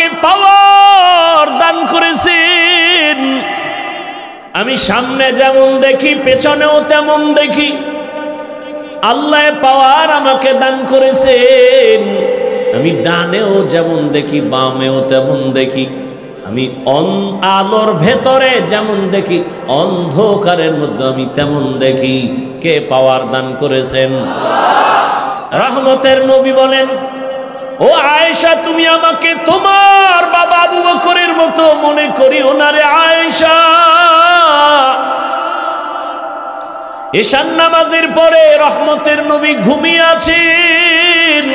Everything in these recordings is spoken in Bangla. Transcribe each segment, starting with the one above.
আমাকে পাওয়ার দান করেছেন। আমি সামনে যেমন দেখি পেছনেও তেমন দেখি। আল্লাহ পাওয়ার আমাকে দান করেছেন। আমি ডানেও যেমন দেখি বামেও তেমন দেখি। আমি আলোর ভেতরে যেমন দেখি অন্ধকারের মধ্যে আমি তেমন দেখি। কে পাওয়ার দান করেছেন? রহমতের নবী বলেন, ও আয়েশা, তুমি আমাকে তোমার বাবা আবু বকরের মতো মনে করিও না রে আয়েশা। ঈশান নামাজের পরে রহমতের নবী ঘুমিয়ে আছেন।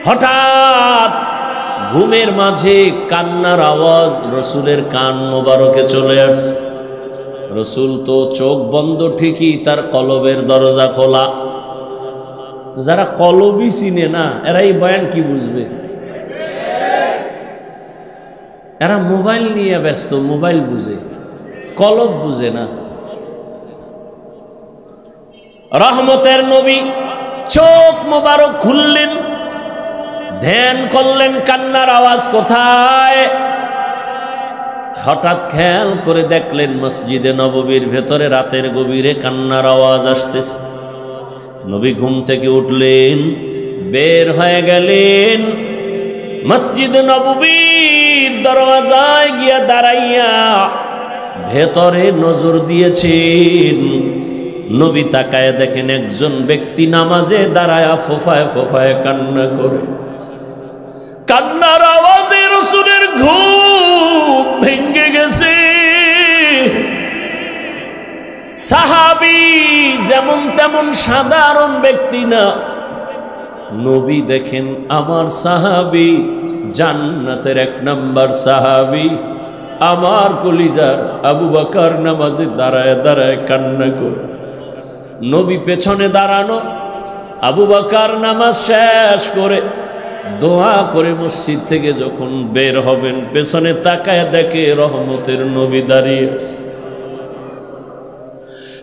হঠাৎ ঘুমের মাঝে কান্নার আওয়াজ রসুলের কান মোবারকে চলে আসছে। রসুল তো চোখ বন্ধ ঠিকই, তার কলবের দরজা খোলা। যারা কলবই চিনে না এরা এই বয়ান কি বুঝবে? এরা মোবাইল নিয়ে ব্যস্ত, মোবাইল বুঝে, কলব বুঝে না। রহমতের নবী চোখ মোবারক খুললেন, ধ্যান করলেন কান্নার আওয়াজ কোথায়। হঠাৎ খেয়াল করে দেখলেন মসজিদে নববীর ভেতরে রাতের গভীরে কান্নার আওয়াজ আসতেছে। নবী ঘুম থেকে উঠলেন, বের হয়ে গেলেন, মসজিদে নববীর দরওয়াজায় গিয়া দাঁড়াইয়া ভেতরে নজর দিয়েছেন। নবী তাকায় দেখেন একজন ব্যক্তি নামাজে দাঁড়ায়া ফোফায় ফোফায় কান্না করে। কান্নার আওয়াজে রাসূলের ঘুম ভেঙে গেছে। সাহাবী যেমন তেমন সাধারণ ব্যক্তি না। নবী দেখেন আমার সাহাবী জান্নাতের 1 নম্বর সাহাবী, আমার কলিজার আবু বকর নামাজে দাঁড়ায় দাঁড়ায় কান্না করে। নবী পেছনে দাঁড়ানো, আবু বকর নামাজ শেষ করে দোয়া করে মসজিদ থেকে যখন বের হবেন পেছনে তাকায় দেখে রহমতের নবী দাঁড়িয়ে আছে।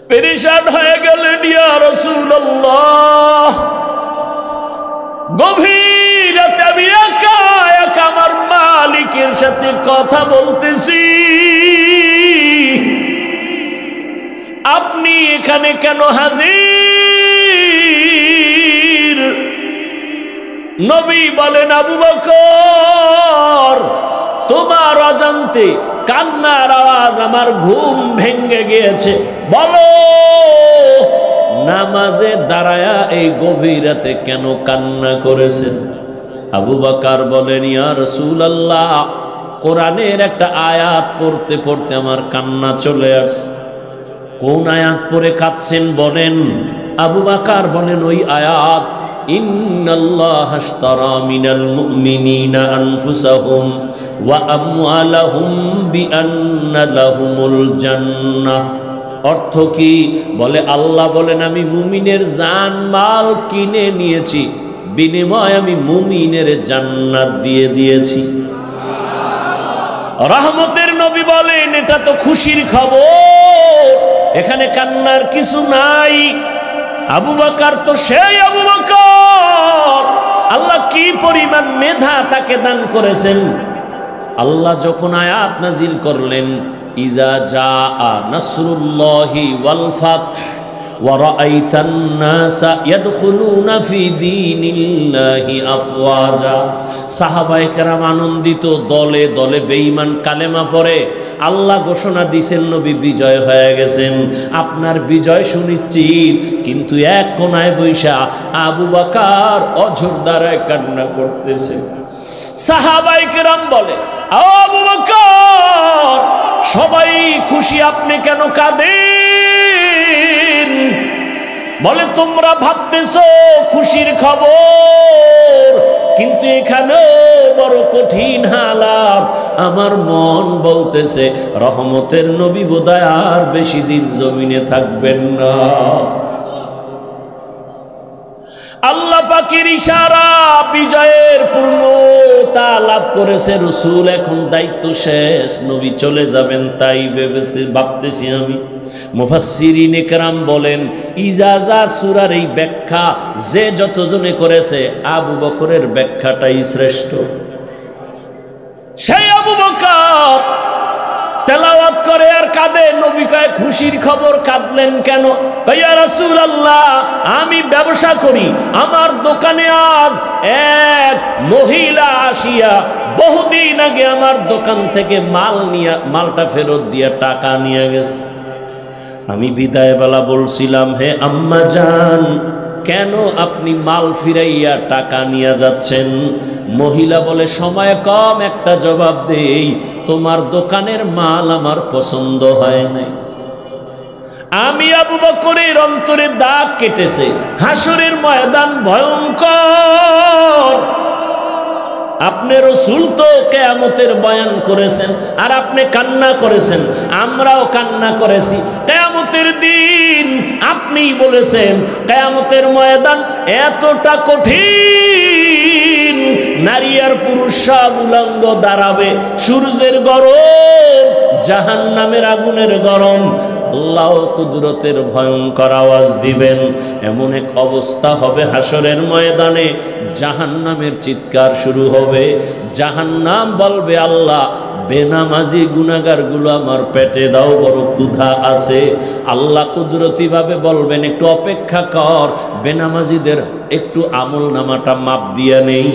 পেরেশান হয়ে গেলেন, ইয়া রাসূলুল্লাহ, গভীর রাতে আমি একা একা আমার মালিকের সাথে কথা বলতেছি, আপনি এখানে কেন হাজির? নবী বলেন, আবু বকর, তোমার অজান্তে কান্নার আওয়াজ আমার ঘুম ভেঙে গিয়েছে। বলো, নামাজে দাঁড়ায়া এই গভীর রাতে কেন কান্না করেছেন? আবু বকর বলেন, ইয়া রাসূলুল্লাহ, কোরআনের একটা আয়াত পড়তে পড়তে আমার কান্না চলে আসছে। কোন আয়াত পড়ে কাঁদছেন বলেন? আবু বকর বলেন, ওই আয়াত, ইন্নাল্লাহা আশতারা মিনাল মুমিনিনা আনফুসাহুম ওয়া আমওয়ালাহুম বিআন্না লাহুমুল জান্নাহ। অর্থ কি? বলে আল্লাহ বলেন, আমি মুমিনের জান মাল কিনে নিয়েছি, বিনিময়ে আমি মুমিনের জান্নাত দিয়ে দিয়েছি। রহমতের নবী বলেন, এটা তো খুশির খবর, এখানে কান্নার কিছু নাই। আবু বকর তো সেই আবু বকর, আল্লাহ কি পরিমাণ মেধা তাকে দান করেছেন। আল্লাহ যখন আয়াত নাজিল করলেন, ইযা জাআ নাসরুল্লাহি ওয়াল ফাতহ ওয়া রাআইতান নাসা ইয়াদখুলুনা ফি দীনিল্লাহি আফওয়াজা, সাহাবায়ে কেরাম আনন্দিত, দলে দলে বেঈমান কালেমা পড়ে। আল্লাহ ঘোষণা দিয়েছেন নবী বিজয় হয়ে গেছেন, আপনার বিজয় সুনিশ্চিত। কিন্তু এক কোনায় বৈশা আবু বকর অঝোর দ্বারায় কান্না করতেছে। সাহাবায়ে কেরাম বলে, আবু বকর, সবাই খুশি, আপনি কেন কাঁদেন? বলে, তোমরা ভাবতেছো খুশির খবর, কিন্তু এখানে বড় কঠিন হালাত। আমার মন বলতেছে রহমতের নবী বোধহয় আর বেশি দিন জমিনে থাকবেন না। আল্লাহ পাকের ইশারা, বিজয়ের পূর্ণতা লাভ করেছে রাসূল, এখন দায়িত্ব শেষ, নবী চলে যাবেন। তাই ভাবতেছি আমি। মুফাসসিরিনে কেরাম বলেন, ইজাজা সূরার এই ব্যাখ্যা যে যতজনে করেছে আবু বকরের ব্যাখ্যাটাই শ্রেষ্ঠ। সেই আবু বকর তেলাওয়াত করে আর কাঁদে। নবী কয় খুশির খবর, কাঁদলেন কেন? ইয়া রাসূলুল্লাহ, আমি ব্যবসা করি, আমার দোকানে আজ এক মহিলা আসিয়া বহুদিন আগে আমার দোকান থেকে মালটা ফেরত দিয়ে টাকা নিয়ে গেছে। আমি বিদায় বেলা বলছিলাম, হে আম্মা জান, কেন আপনি মাল ফিরাইয়া টাকা নিয়ে যাচ্ছেন? মহিলা বলে, সময় কম, একটা জবাব দেই, তোমার দোকানের মাল আমার পছন্দ হয় নাই। আমি আবু বকরের অন্তরে দাগ কেটেছে। হাসরের ময়দান ভয়ঙ্কর। আপনি রাসূল তো কিয়ামতের বয়ান করেছেন আর আপনি কান্না করেছেন, আমরাও কান্না করেছি। কিয়ামতের দিন আপনি বলেছেন কিয়ামতের ময়দান এতটা কঠিন, নারী আর পুরুষ সব উলঙ্গ দাঁড়াবে, সূর্যের গরম, জাহান্নামের আগুনের গরম, আল্লাহ কুদরতের ভয়ঙ্কর আওয়াজ দিবেন। এমন এক অবস্থা হবে হাসরের ময়দানে, জাহান্নামের চিৎকার শুরু হবে। জাহান্নাম বলবে, আল্লাহ বেনামাজি গুনাহগার গুলো আমার পেটে দাও, বড় ক্ষুধা আছে। আল্লাহ কুদরতি ভাবে বলবেন, একটু অপেক্ষা কর, বেনামাজিদের একটু আমল নামাটা মাপ দিয়া নেই,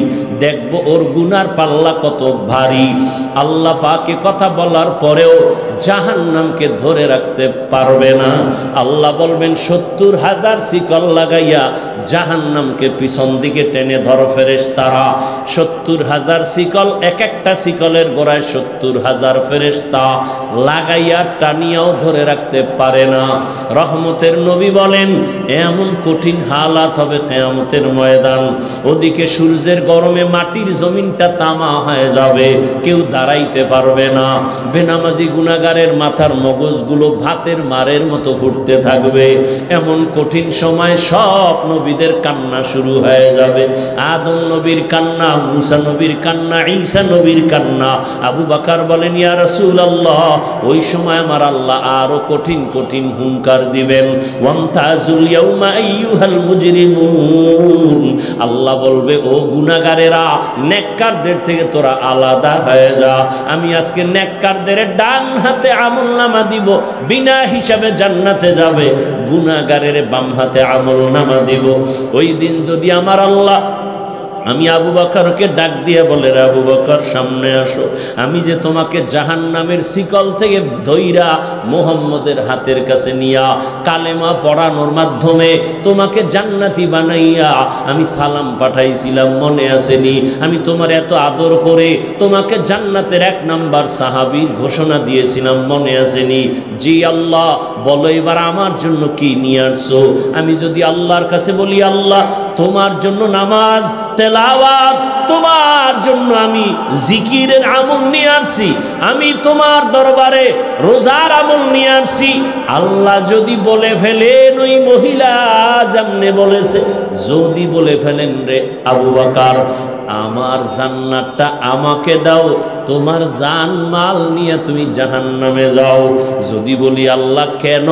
দেখবো ওর গুনার পাল্লা কত ভারী। আল্লাহ পাকে কথা বলার পরেও জাহান্নামকে ধরে রাখতে পারবে না। আল্লাহ বলবেন ৭০,০০০ শিকল লাগাইয়া জাহান্নামকে পিছন দিকে টেনে ধর ফেরেশতারা। ৭০,০০০ শিকল, এক একটা শিকলের গোড়ায় ৭০,০০০ ফেরেশতা লাগাইয়া টানিয়াও ধরে রাখতে পারে না। রহমতের নবী বলেন, এমন কঠিন হালাত হবে কিয়ামতের ময়দান। ওদিকে সূর্যের গরমে মাটির জমিনটা তামা হয়ে যাবে, কেউ দাঁড়াইতে পারবে না। বেনামাজি গুনাহগারের মাথার মগজগুলো ভাতের মারের মতো ফুটতে থাকবে। এমন কঠিন সময় সব নবীদের কান্না শুরু হয়ে যাবে। আদম নবীর কান্না, মুসা নবীর কান্না, ঈসা নবীর কান্না। আবু বকর বলেন, ইয়া রাসূলুল্লাহ, ওই সময় আমার আল্লাহ আরো কঠিন কঠিন হুঙ্কার দিবেন। ওয়ামতাজুল ইয়াউমা আইয়ুহাল মুজরিমুন, আল্লাহ বলবে, ও গুনাহগারেরা, নেককারদের থেকে তোরা আলাদা হয়ে যা। আমি আজকে নেককারদের ডান হাতে আমলনামা দিব, বিনা হিসাবে জান্নাতে যাবে। গুনাহগারের বাম হাতে আমলনামা দিব। ওই দিন যদি আমার আল্লাহ, আমি আবু বকরকে ডাক দিয়ে বলে, রে আবু বকর, সামনে আসো, আমি যে তোমাকে জাহান্নামের শিকল থেকে ধইরা মুহাম্মদের হাতের কাছে নিয়া কালেমা পড়ানোর মাধ্যমে তোমাকে জান্নাতি বানাইয়া আমি সালাম পাঠাইছিলাম, মনে আসেনি? আমি তোমার এত আদর করে তোমাকে জান্নাতের ১ নাম্বার সাহাবীর ঘোষণা দিয়েছিলাম, মনে আসেনি? জি আল্লাহ, বলো এবার আমার জন্য কি নিয়ে আসছো? আমি যদি আল্লাহর কাছে বলি, আল্লাহ তোমার জন্য নামাজ, তেলাওয়াত, তোমার জন্য আমি জিকিরের আমল নিয়ে আসছি, আমি তোমার দরবারে রোজার আমল নিয়ে আসছি, আল্লাহ যদি বলে ফেলেন ওই মহিলা যেমনে বলেছে, যদি বলে ফেলেন, রে আবু বকর, আমার জান্নাতটা আমাকে দাও, তোমার জান মাল নিয়ে তুমি জাহান্নামে যাও। যদি বলি, আল্লাহ কেন?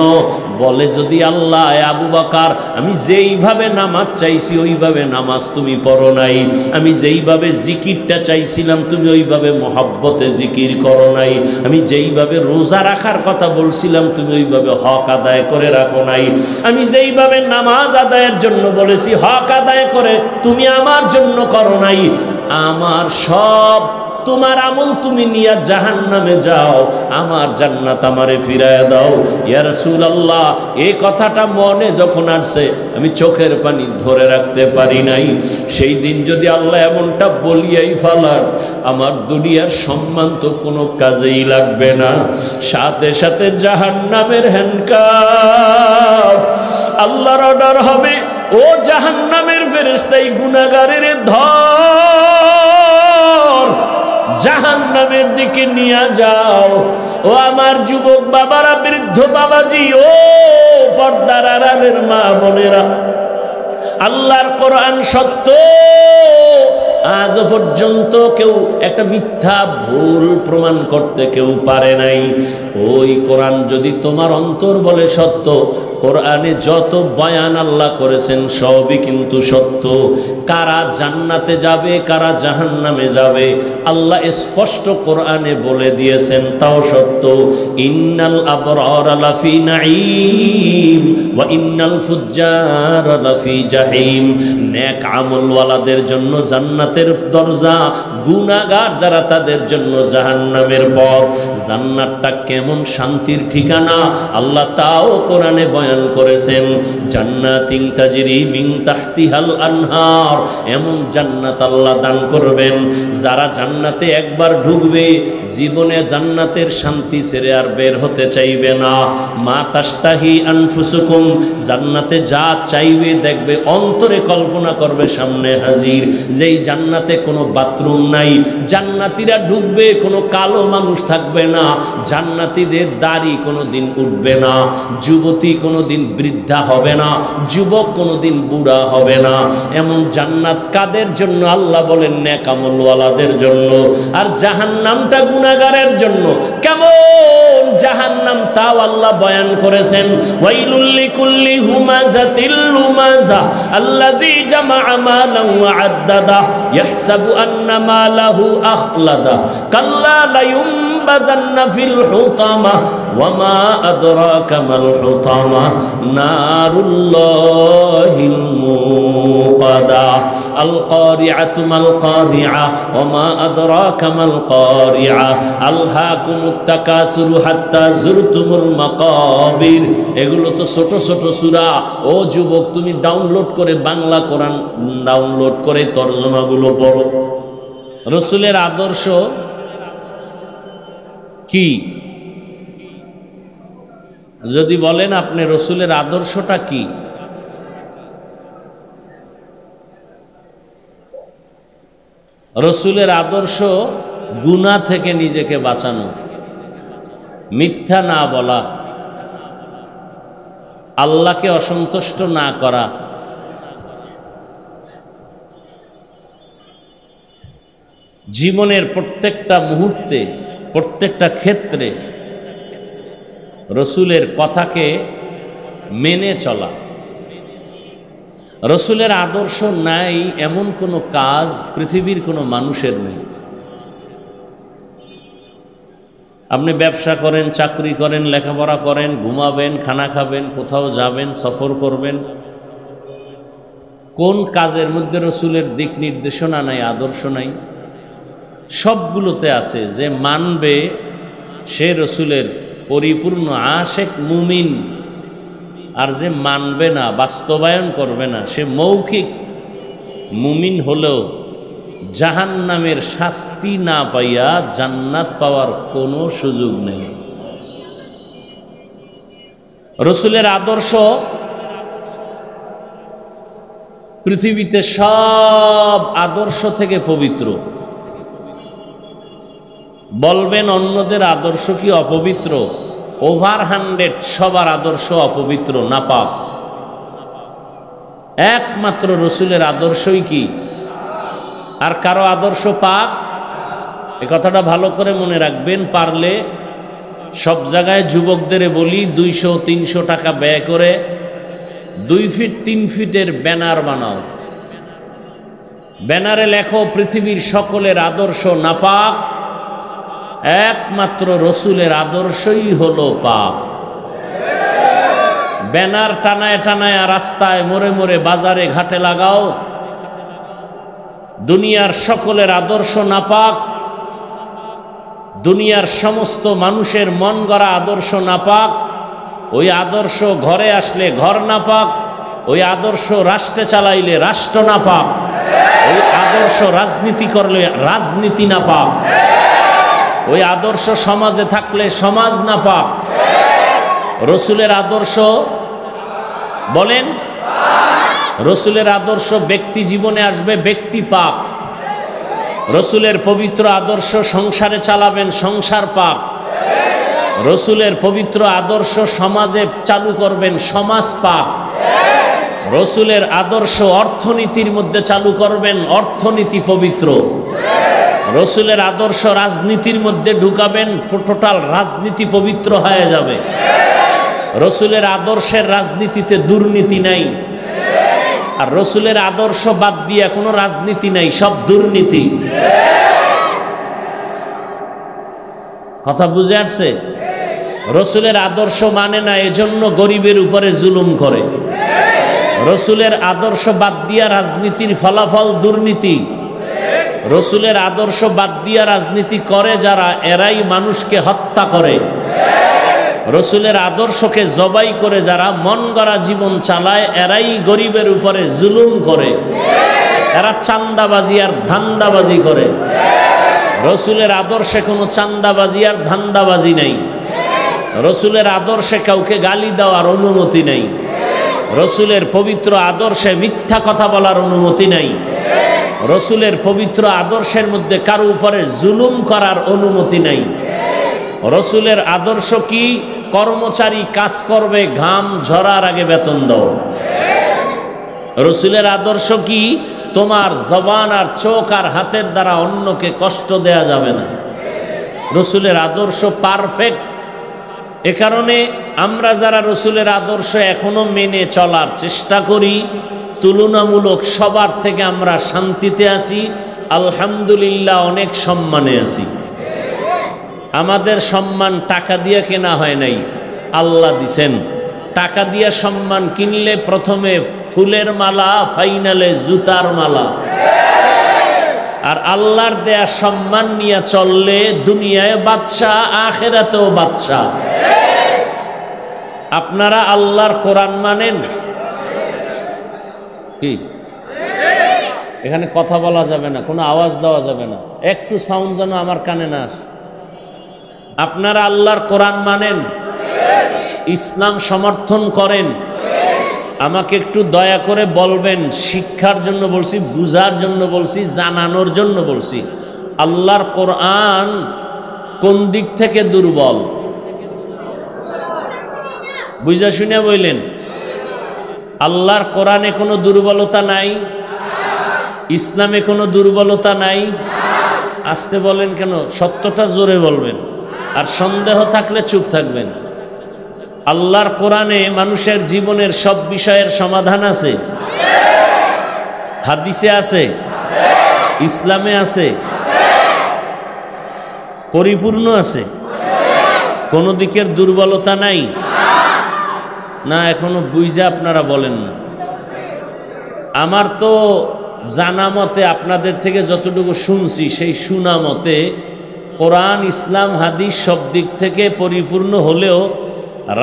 বলে, যদি আল্লাহ, আবু বকর, আমি যেইভাবে নামাজ চাইছি ওইভাবে নামাজ তুমি পড়ো নাই, আমি যেইভাবে জিকিরটা চাইছিলাম তুমি ওইভাবে মহব্বতে জিকির করো নাই, আমি যেইভাবে রোজা রাখার কথা বলছিলাম তুমি ওইভাবে হক আদায় করে রাখো নাই, আমি যেইভাবে নামাজ আদায়ের জন্য বলেছি হক আদায় করে তুমি আমার জন্য করো নাই। আমার সব তোমার আমল তুমি নিয়ে জাহান্নামে যাও, আমার জান্নাত আমারে ফিরায়া দাও। ইয়া রাসূলুল্লাহ, এই কথাটা মনে যখন আসছে আমি চোখের পানি ধরে রাখতে পারি নাই। সেই দিন যদি আল্লাহ এমনটা বলিয়াই ফেলার, আমার দুনিয়ার সম্মান তো কোনো কাজেই লাগবে না। সাথে সাথে জাহান্নামের হ্যান্ডকাপ, আল্লাহর অর্ডার হবে, ও জাহান্নামের ফেরেশতা, এই গুনাহগারের ধর, জাহান্নামের দিকে নিয়ে যাও। ও আমার যুবক বাবারা, বৃদ্ধ বাবাজি, ও পর্দার আড়ালের মা বোনেরা, আল্লাহর কোরআন সত্য। আজ পর্যন্ত কেউ একটা মিথ্যা ভুল প্রমাণ করতে কেউ পারে নাই। ওই কোরআন যদি তোমার অন্তর বলে সত্য, কোরআনে যত বয়ান আল্লাহ করেছেন সবই কিন্তু সত্য। কারা জান্নাতে যাবে কারা জাহান্নামে যাবে আল্লাহ স্পষ্ট কোরআনে বলে দিয়েছেন, তাও সত্য। ইন্নাল আবরারা লাফি নাঈম ওয়া ইন্নাল ফুজ্জারা লাফি জাহিম। নেক আমলওয়ালাদের জন্য জান্নাতের দরজা, গুনাহগার যারা তাদের জন্য জাহান্নামের পথ। জান্নাতটা কেমন শান্তির ঠিকানা আল্লাহ তাও কোরআনে বয়ান করেছেন। জান্নাতিন তাজরি মিন তাহতিহাল আনহার, এমন জান্নাত আল্লাহ দান করবেন যারা জান্নাতে একবার ঢুকবে জীবনে জান্নাতের শান্তি ছেড়ে আর বের হতে চাইবে না। মা তাশতাহি আনফুসুকুম, জান্নাতে যা চাইবে দেখবে অন্তরে কল্পনা করবে সামনে হাজির। যেই জান্নাতে কোনো বাথরুম নাই, জান্নাতীরা ঢুকবে কোনো কালো মানুষ থাকবে না, জান্নাতীদের দাড়ি কোনো দিন উঠবে না, যুবতী কোনো দিন বৃদ্ধা হবে না, যুবক কোনো দিন বুড়া হবে না। এমন জান্নাত কাদের জন্য আল্লাহ বলেন? নেক আমলওয়ালাদের জন্য। আর জাহান্নামটা গুনাহগারের জন্য। কেমন জাহান্নাম তাও আল্লাহ বয়ান করেছেন। ওয়াইলুল লিকুল্লি হুমাযাতিল লুমাযা আল্লাযী জামাআ মালান ওয়া আদ্দাদা ইয়াহসাবু আন্না মালাহু আখলাদা কাল্লা লা ينبذن في الحطمة وما أدراك ما الحطمة نار الله الموقدة القارعة ما القارعة وما أدراك ما القارعة ألهاكم التكاثر حتى زرتم المقابر। এগুলো তো ছোট ছোট সূরা। ও যুবক, তুমি ডাউনলোড করে বাংলা কোরআন ডাউনলোড করে তরজমাগুলো পড়ো। রাসূলের আদর্শ কি? যদি বলেন আপনি রাসূলের আদর্শটা কি? রাসূলের আদর্শ গুনাহ থেকে নিজেকে বাঁচানো, মিথ্যা না বলা, আল্লাহকে অসন্তুষ্ট না করা, জীবনের প্রত্যেকটা মুহূর্তে প্রত্যেকটা ক্ষেত্রে রাসূলের কথাকে মেনে চলা। রাসূলের আদর্শ নাই এমন কোনো কাজ পৃথিবীর কোনো মানুষের নেই। আপনি ব্যবসা করেন, চাকরি করেন, লেখাপড়া করেন, ঘুমাবেন, খানা খাবেন, কোথাও যাবেন, সফর করবেন, কোন কাজের মধ্যে রাসূলের দিক নির্দেশনা নাই, আদর্শ নাই? সবগুলোতে আছে। যে মানবে সে রাসূলের পরিপূর্ণ আশেক মুমিন, আর যে মানবে না, বাস্তবায়ন করবে না, সে মৌখিক মুমিন হলেও জাহান্নামের শাস্তি না পাইয়া জান্নাত পাওয়ার কোনো সুযোগ নেই। রাসূলের আদর্শ পৃথিবীতে সব আদর্শ থেকে পবিত্র। বলবেন অন্যদের আদর্শ কি অপবিত্র? ওভার 100 সবার আদর্শ অপবিত্র, নাপাক। একমাত্র রাসূলের আদর্শই কি? আর কারো আদর্শ পাক? এ কথাটা ভালো করে মনে রাখবেন। পারলে সব জায়গায় যুবকদের বলি 200-300 টাকা ব্যয় করে 2 ফিট 3 ফিটের ব্যানার বানাও। ব্যানারে লেখো পৃথিবীর সকলের আদর্শ নাপাক, একমাত্র রাসূলের আদর্শই হলো পাক। ব্যানার টানায় টানায় রাস্তায়, মোড়ে মোড়ে, বাজারে, ঘাটে লাগাও, দুনিয়ার সকলের আদর্শ নাপাক, দুনিয়ার সমস্ত মানুষের মন গড়া আদর্শ নাপাক। ওই আদর্শ ঘরে আসলে ঘর নাপাক, ওই আদর্শ রাষ্ট্রে চালাইলে রাষ্ট্র নাপাক, ওই আদর্শ রাজনীতি করলে রাজনীতি নাপাক, ওই আদর্শ সমাজে থাকলে সমাজ নাপাক। রাসূলের আদর্শ বলেন, রাসূলের আদর্শ ব্যক্তি জীবনে আসবে, ব্যক্তি পাক। রাসূলের পবিত্র আদর্শ সংসারে চালাবেন, সংসার পাক। রাসূলের পবিত্র আদর্শ সমাজে চালু করবেন, সমাজ পাক। রাসূলের আদর্শ অর্থনীতির মধ্যে চালু করবেন, অর্থনীতি পবিত্র। রসুলের আদর্শ রাজনীতির মধ্যে ঢুকাবেন, টোটাল রাজনীতি পবিত্র হয়ে যাবে। রসুলের আদর্শের রাজনীতিতে দুর্নীতি নাই, আর রসুলের আদর্শ বাদ দিয়ে কোনো রাজনীতি নাই, সব দুর্নীতি। কথা বুঝে আসছে? রসুলের আদর্শ মানে না, এজন্য গরিবের উপরে জুলুম করে। রসুলের আদর্শ বাদ দিয়া রাজনীতির ফলাফল দুর্নীতি। রসুলের আদর্শ বাদ দিয়া রাজনীতি করে যারা, এরাই মানুষকে হত্যা করে। রসুলের আদর্শকে জবাই করে যারা মন গড়া জীবন চালায়, এরাই গরিবের উপরে জুলুম করে। এরা চান্দাবাজি আর ধান্দাবাজি করে। রসুলের আদর্শে কোনো চান্দাবাজি আর ধান্দাবাজি নাই। রসুলের আদর্শে কাউকে গালি দেওয়ার অনুমতি নাই। রসুলের পবিত্র আদর্শে মিথ্যা কথা বলার অনুমতি নাই। রসুলের পবিত্র আদর্শের মধ্যে কারো উপরে জুলুম করার অনুমতি নাই। রসুলের আদর্শ কি? কর্মচারী কাজ করবে, ঘাম ঝরার আগে বেতন দাও। রসুলের আদর্শ কি? তোমার জবান আর চোখ আর হাতের দ্বারা অন্যকে কষ্ট দেয়া যাবে না। রসুলের আদর্শ পারফেক্ট। এ কারণে আমরা যারা রসুলের আদর্শ এখনো মেনে চলার চেষ্টা করি, তুলনামূলক সবার থেকে আমরা শান্তিতে আছি, আলহামদুলিল্লাহ, অনেক সম্মানে আছি। আমাদের সম্মান টাকা দিয়ে কেনা হয় নাই, আল্লাহ দিছেন। টাকা দিয়ে সম্মান কিনলে প্রথমে ফুলের মালা, ফাইনালে জুতার মালা। আর আল্লাহর দেয়া সম্মান নিয়ে চললে দুনিয়ায় বাদশাহ, আখিরাতেও বাদশাহ। আপনারা আল্লাহর কোরআন মানেন কি? এখানে কথা বলা যাবে না, কোনো আওয়াজ দেওয়া যাবে না, একটু সাউন্ড যেন আমার কানে না আসে। আপনারা আল্লাহর কোরআন মানেন? ইসলাম সমর্থন করেন? আমাকে একটু দয়া করে বলবেন, শিক্ষার জন্য বলছি, বুঝার জন্য বলছি, জানানোর জন্য বলছি, আল্লাহর কোরআন কোন দিক থেকে দুর্বল? বুঝা শুনে বললেন। আল্লাহর কোরআনে কোনো দুর্বলতা নাই, ইসলামে কোনো দুর্বলতা নাই। আসতে বলেন কেন? সত্যটা জোরে বলবেন, আর সন্দেহ থাকলে চুপ থাকবেন। আল্লাহর কোরআনে মানুষের জীবনের সব বিষয়ের সমাধান আছে, হাদিসে আছে, ইসলামে আছে, পরিপূর্ণ আছে, কোনো দিকের দুর্বলতা নাই। না, এখনো বুঝে আপনারা বলেন না। আমার তো জানা মতে, আপনাদের থেকে যতটুকু শুনছি, সেই শোনা মতে কোরআন, ইসলাম, হাদিস সব দিক থেকে পরিপূর্ণ হলেও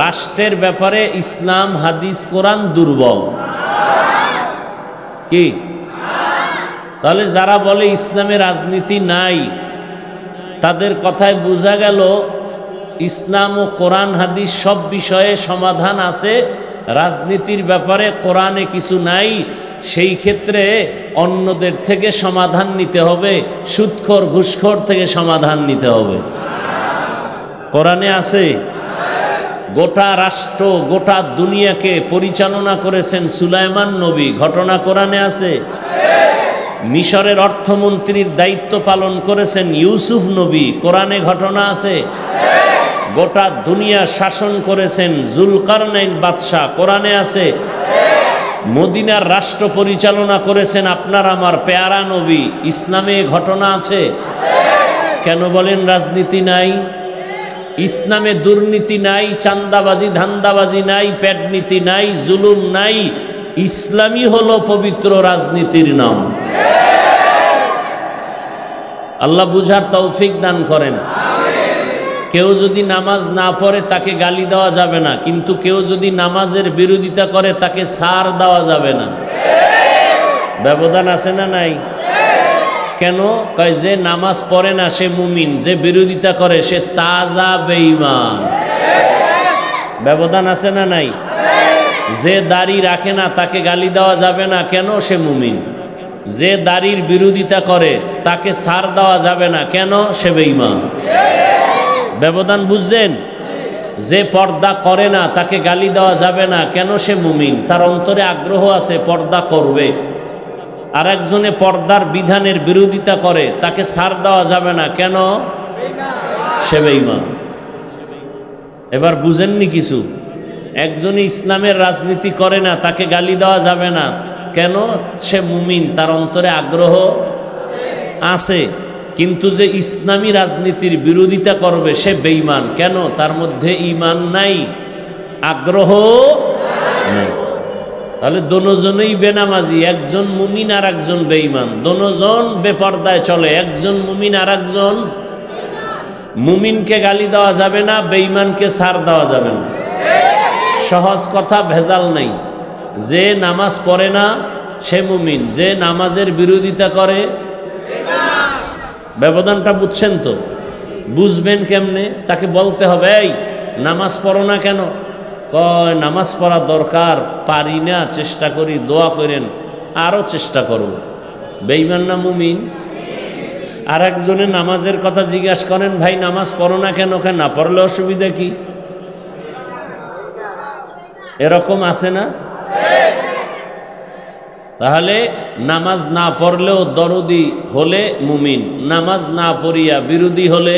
রাষ্ট্রের ব্যাপারে ইসলাম, হাদিস, কোরআন দুর্বল। কি? তাহলে যারা বলে ইসলামে রাজনীতি নাই, তাদের কথায় বোঝা গেল ইসলাম ও কোরআন, হাদিস সব বিষয়ে সমাধান আছে, রাজনীতির ব্যাপারে কোরআনে কিছু নাই। সেই ক্ষেত্রে অন্যদের থেকে সমাধান নিতে হবে, সুদখোর, ঘুষখোর থেকে সমাধান নিতে হবে। কোরআনে আছে। গোটা রাষ্ট্র, গোটা দুনিয়াকে পরিচালনা করেছেন সুলাইমান নবী, ঘটনা কোরআনে আছে। মিশরের অর্থমন্ত্রীর দায়িত্ব পালন করেছেন ইউসুফ নবী, কোরআনে ঘটনা আছে। গোটা দুনিয়া শাসন করেছেন জুলকারনাইন বাদশাহ, কোরআনে আছে। মদিনার রাষ্ট্র পরিচালনা করেছেন আপনার আমার পেয়ারা নবী, ইসলামে ঘটনা আছে। কেন বলেন রাজনীতি নাই? ইসলামে দুর্নীতি নাই, চান্দাবাজি, ধান্দাবাজি নাই, পেটনীতি নাই, জুলুম নাই। ইসলামই হলো পবিত্র রাজনীতির নাম। আল্লাহ বুঝার তৌফিক দান করেন। কেউ যদি নামাজ না পড়ে তাকে গালি দেওয়া যাবে না, কিন্তু কেউ যদি নামাজের বিরোধিতা করে তাকে ছাড় দেওয়া যাবে না। ব্যবধান আছে না নাই? কেন? কয় যে নামাজ পড়ে না সে মুমিন, যে বিরোধিতা করে সে তাজা বেঈমান। ব্যবধান আছে না নাই? যে দাড়ি রাখে না তাকে গালি দেওয়া যাবে না, কেন? সে মুমিন। যে দাড়ির বিরোধিতা করে তাকে ছাড় দেওয়া যাবে না, কেন? সে বেঈমান। ব্যবধান বুঝছেন? যে পর্দা করে না তাকে গালি দেওয়া যাবে না, কেন? সে মুমিন, তার অন্তরে আগ্রহ আছে, পর্দা করবে। আর একজনে পর্দার বিধানের বিরোধিতা করে, তাকে ছাড় দেওয়া যাবে না। কেন? সে বেঈমান। এবার বুঝেননি কিছু? একজনে ইসলামের রাজনীতি করে না, তাকে গালি দেওয়া যাবে না। কেন? সে মুমিন, তার অন্তরে আগ্রহ আছে। কিন্তু যে ইসলামী রাজনীতির বিরোধিতা করবে সে বেঈমান। কেন? তার মধ্যে ঈমান নাই, আগ্রহ নাই। তাহলে দোনোজনেই বেনামাজি, একজন মুমিন আর একজন বেঈমান। দোনোজন বেপর্দায় চলে, একজন মুমিন আর একজন। মুমিনকে গালি দেওয়া যাবে না, বেঈমানকে ছাড় দেওয়া যাবে না। সহজ কথা, ভেজাল নাই। যে নামাজ পড়ে না সে মুমিন, যে নামাজের বিরোধিতা করে। ব্যবধানটা বুঝছেন তো? বুঝবেন কেমনে? তাকে বলতে হবে, এই নামাজ পড়ো না কেন? কয় নামাজ পড়া দরকার, পারি না, চেষ্টা করি, দোয়া করেন। আরো চেষ্টা করো। বেঈমান না মুমিন? আর একজনের নামাজের কথা জিজ্ঞাসা করেন, ভাই নামাজ পড়ো না কেন? কেন না পড়লে অসুবিধা কি? এরকম আছে না? তাহলে নামাজ না পড়লেও দরদি হলে মুমিন, নামাজ না পড়িয়া বিরোধী হলে,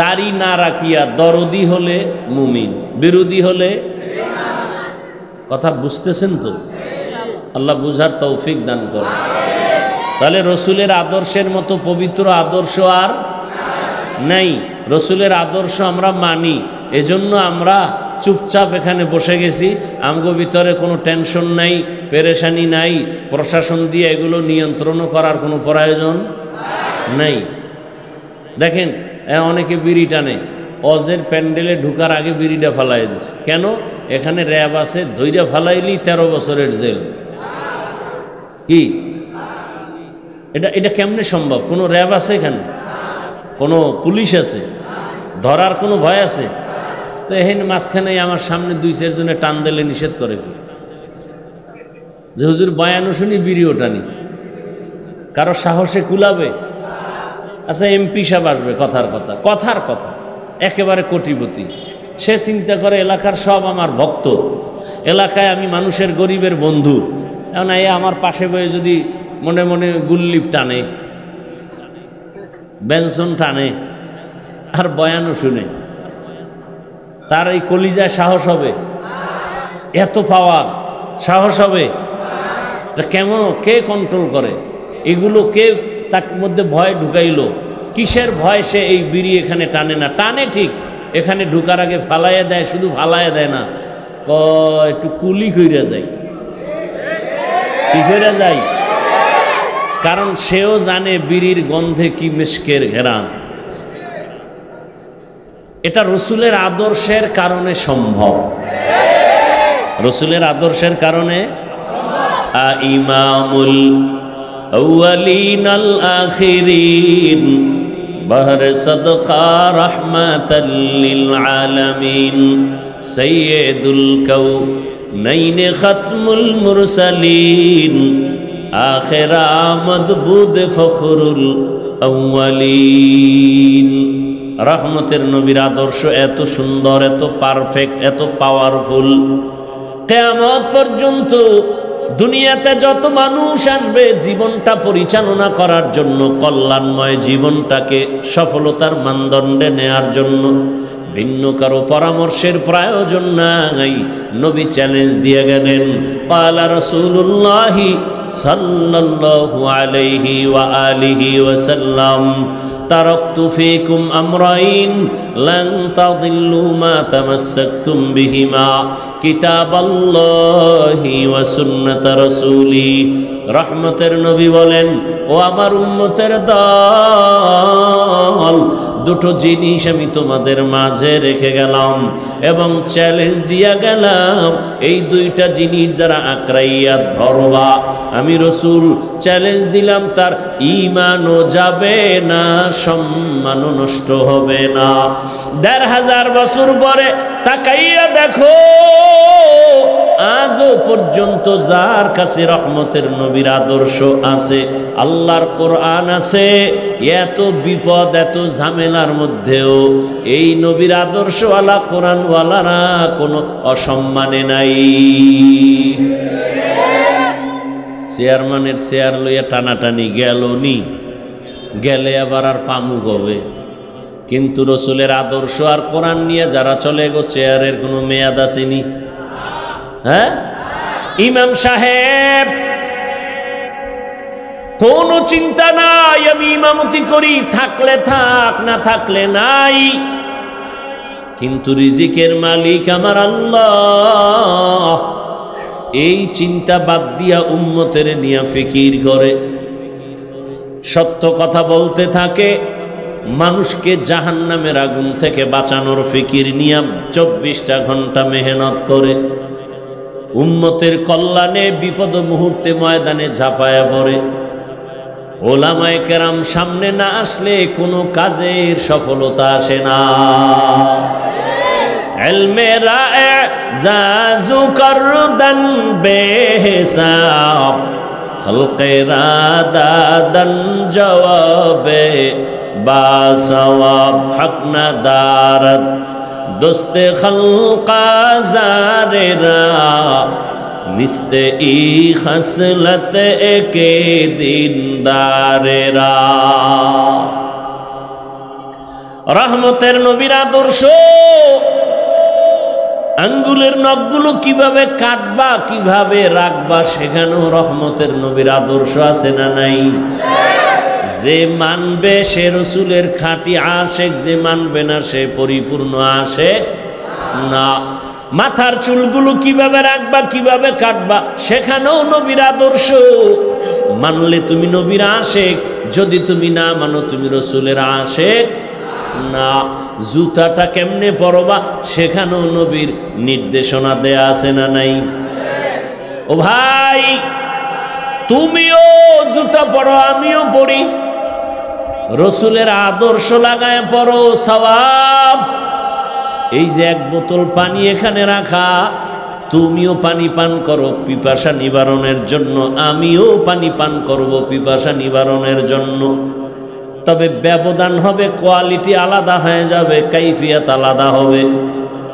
দাড়ি না রাখিয়া দরদি হলে মুমিন, বিরোধী হলে। কথা বুঝতেছেন তো? আল্লাহ বুঝার তৌফিক দান করে। তাহলে রসুলের আদর্শের মতো পবিত্র আদর্শ আর নাই। রসুলের আদর্শ আমরা মানি, এজন্য আমরা চুপচাপ এখানে বসে গেছি। আমগো ভিতরে কোনো টেনশন নাই, পেরেশানি নাই। প্রশাসন দিয়ে এগুলো নিয়ন্ত্রণও করার কোনো প্রয়োজন নাই। দেখেন অনেকে বিড়ি টানে, অজের প্যান্ডেলে ঢুকার আগে বিড়িটা ফালাই দিচ্ছে। কেন? এখানে র্যাব আছে, ধৈর্য ফালাইলি 13 বছরের জেল। কি এটা কেমনে সম্ভব? কোনো র্যাব আছে এখানে? কোনো পুলিশ আছে? ধরার কোনো ভয় আছে? তো এখানে মাঝখানে আমার সামনে 2-4 জনে টান দিলে নিষেধ করে কি? যে হুজুর বয়ানও শুনি, বিড়িও টানি, কারো সাহসে কুলাবে? আচ্ছা এমপি সাহেব আসবে, কথার কথা একেবারে কোটিপতি, সে চিন্তা করে এলাকার সব আমার ভক্ত, এলাকায় আমি মানুষের গরিবের বন্ধু। এখন এ আমার পাশে বয়ে যদি মনে মনে গুল্লিপ টানে, বেনসন টানে, আর বয়ানও শুনে, তার এই কলিজায় সাহস হবে? এত পাওয়ার সাহস হবে? কেমন, কে কন্ট্রোল করে এগুলো? কে তার মধ্যে ভয় ঢুকাইলো? কিসের ভয় সে এই বিড়ি এখানে টানে না? টানে ঠিক, এখানে ঢুকার আগে ফালাইয়া দেয়। শুধু ফালাইয়া দেয় না, একটু কুলি কইরা যায়। কি কইরা যায়? কারণ সেও জানে বিড়ির গন্ধে কি মিশকের ঘেরান। এটা রসুলের আদর্শের কারণে সম্ভব, রসুলের আদর্শের কারণে। ইমামুল আউয়ালিন আল আখিরিন বাহরে সাদকা রাহমাতাল লিল আলামিন সাইয়্যিদুল কাউনাইন খাতমুল মুরসালিন আখির মাদবুদ ফখরুল আউয়ালিন। রহমতের নবীর আদর্শ এত সুন্দর, এত পারফেক্ট, এত পাওয়ারফুল, কিয়ামত পর্যন্ত দুনিয়াতে যত মানুষ আসবে জীবনটা পরিচালনা করার জন্য, কল্যাণময় জীবনটাকে সফলতার মানদণ্ডে নেয়ার জন্য ভিন্ন কারো পরামর্শের প্রয়োজন নাই। নবী চ্যালেঞ্জ দিয়ে গেলেন, পালা রাসূলুল্লাহি সাল্লাল্লাহু আলাইহি ওয়া আলিহি ওয়াসাল্লাম, তারাকতু ফীকুম আমরাইন লান তাদিল্লু মা তামাসসাকতুম বিহিমা কিতাবাল্লাহি ওয়া সুন্নাত রাসূলি। রহমতের নবী বলেন, ও আমার উম্মতের দল, দুটো জিনিস আমি তোমাদের মাঝে রেখে গেলাম এবং চ্যালেঞ্জ দিয়া গেলাম, এই দুইটা জিনিস যারা আঁকড়াইয়া ধরবা, আমি রসুল চ্যালেঞ্জ দিলাম, তার ঈমানও যাবে না, সম্মানও নষ্ট হবে না। ১৫০০ বছর পরে তাকাইয়া দেখো, আজও পর্যন্ত যার কাছে রহমতের নবীর আদর্শ আছে, আল্লাহর কোরআন আছে, এত বিপদ এত ঝামেলার মধ্যেও এই নবীর আদর্শওয়ালা কোরআনওয়ালারা কোনো অসম্মানে নাই। চেয়ারম্যানের চেয়ার লইয়া টানাটানি গেল নি, গেলে আবার আর পামুক হবে। কিন্তু রসুলের আদর্শ আর কোরআন নিয়ে যারা চলে গো, চেয়ারের কোনো মেয়াদ আসেনি। হ্যাঁ, ইমাম সাহেব কোনো চিন্তা নাই, আমি ইমামতি করি, থাকলে থাক, না থাকলে নাই। কিন্তু রিজিকের মালিক আমার আল্লাহ, এই চিন্তা বাদ দিয়া উম্মতের নিয়া ফিকির করে, সত্য কথা বলতে থাকে, মানুষকে জাহান্নামের আগুন থেকে বাঁচানোর ফিকির নিয়া 24টা ঘন্টা মেহনত করে, উম্মতের কল্যাণে বিপদ মুহূর্তে ময়দানে ঝাঁপায়া পড়ে। ওলামায়ে কেরাম সামনে না আসলে কোনো কাজের সফলতা আসে না। ইলমে রায়ে জাজু করদান বেহিসাব, খলকে রাদাদান জওয়াবে বাসওয়াব, হক না দারদ দোস্তে খলকা জারেরা, নিস্তে ই খসলত একে দিনদারেরা। রহমতের নবীর আদর্শ, আঙ্গুলের নখগুলো কিভাবে কাটবা, কিভাবে রাখবা, সেখানেও রহমতের নবীর আদর্শ আছে না নাই? যে মানবে সে রসুলের খাঁটি আশেক, যে মানবে না সে পরিপূর্ণ আশেক না। মাথার চুলগুলো কিভাবে রাখবা, কিভাবে কাটবা, সেখানেও নবীর আদর্শ। মানলে তুমি নবীর আশেক, যদি তুমি না মানো তুমি রসুলের আশেক না। জুতাটা কেমনে পরবা, সেখানেও নবীর নির্দেশনা দেয়া আছে না নাই? ও ভাই, তুমিও জুতা পরো, আমিও পরি, রসুলের আদর্শ লাগায় পরো, সওয়াব। এই যে এক বোতল পানি এখানে রাখা, তুমিও পানি পান করো পিপাসা নিবারণের জন্য, আমিও পানি পান করব পিপাসা নিবারণের জন্য। তবে ব্যবধান হবে, কোয়ালিটি আলাদা হয়ে যাবে, কাইফিয়াত আলাদা হবে।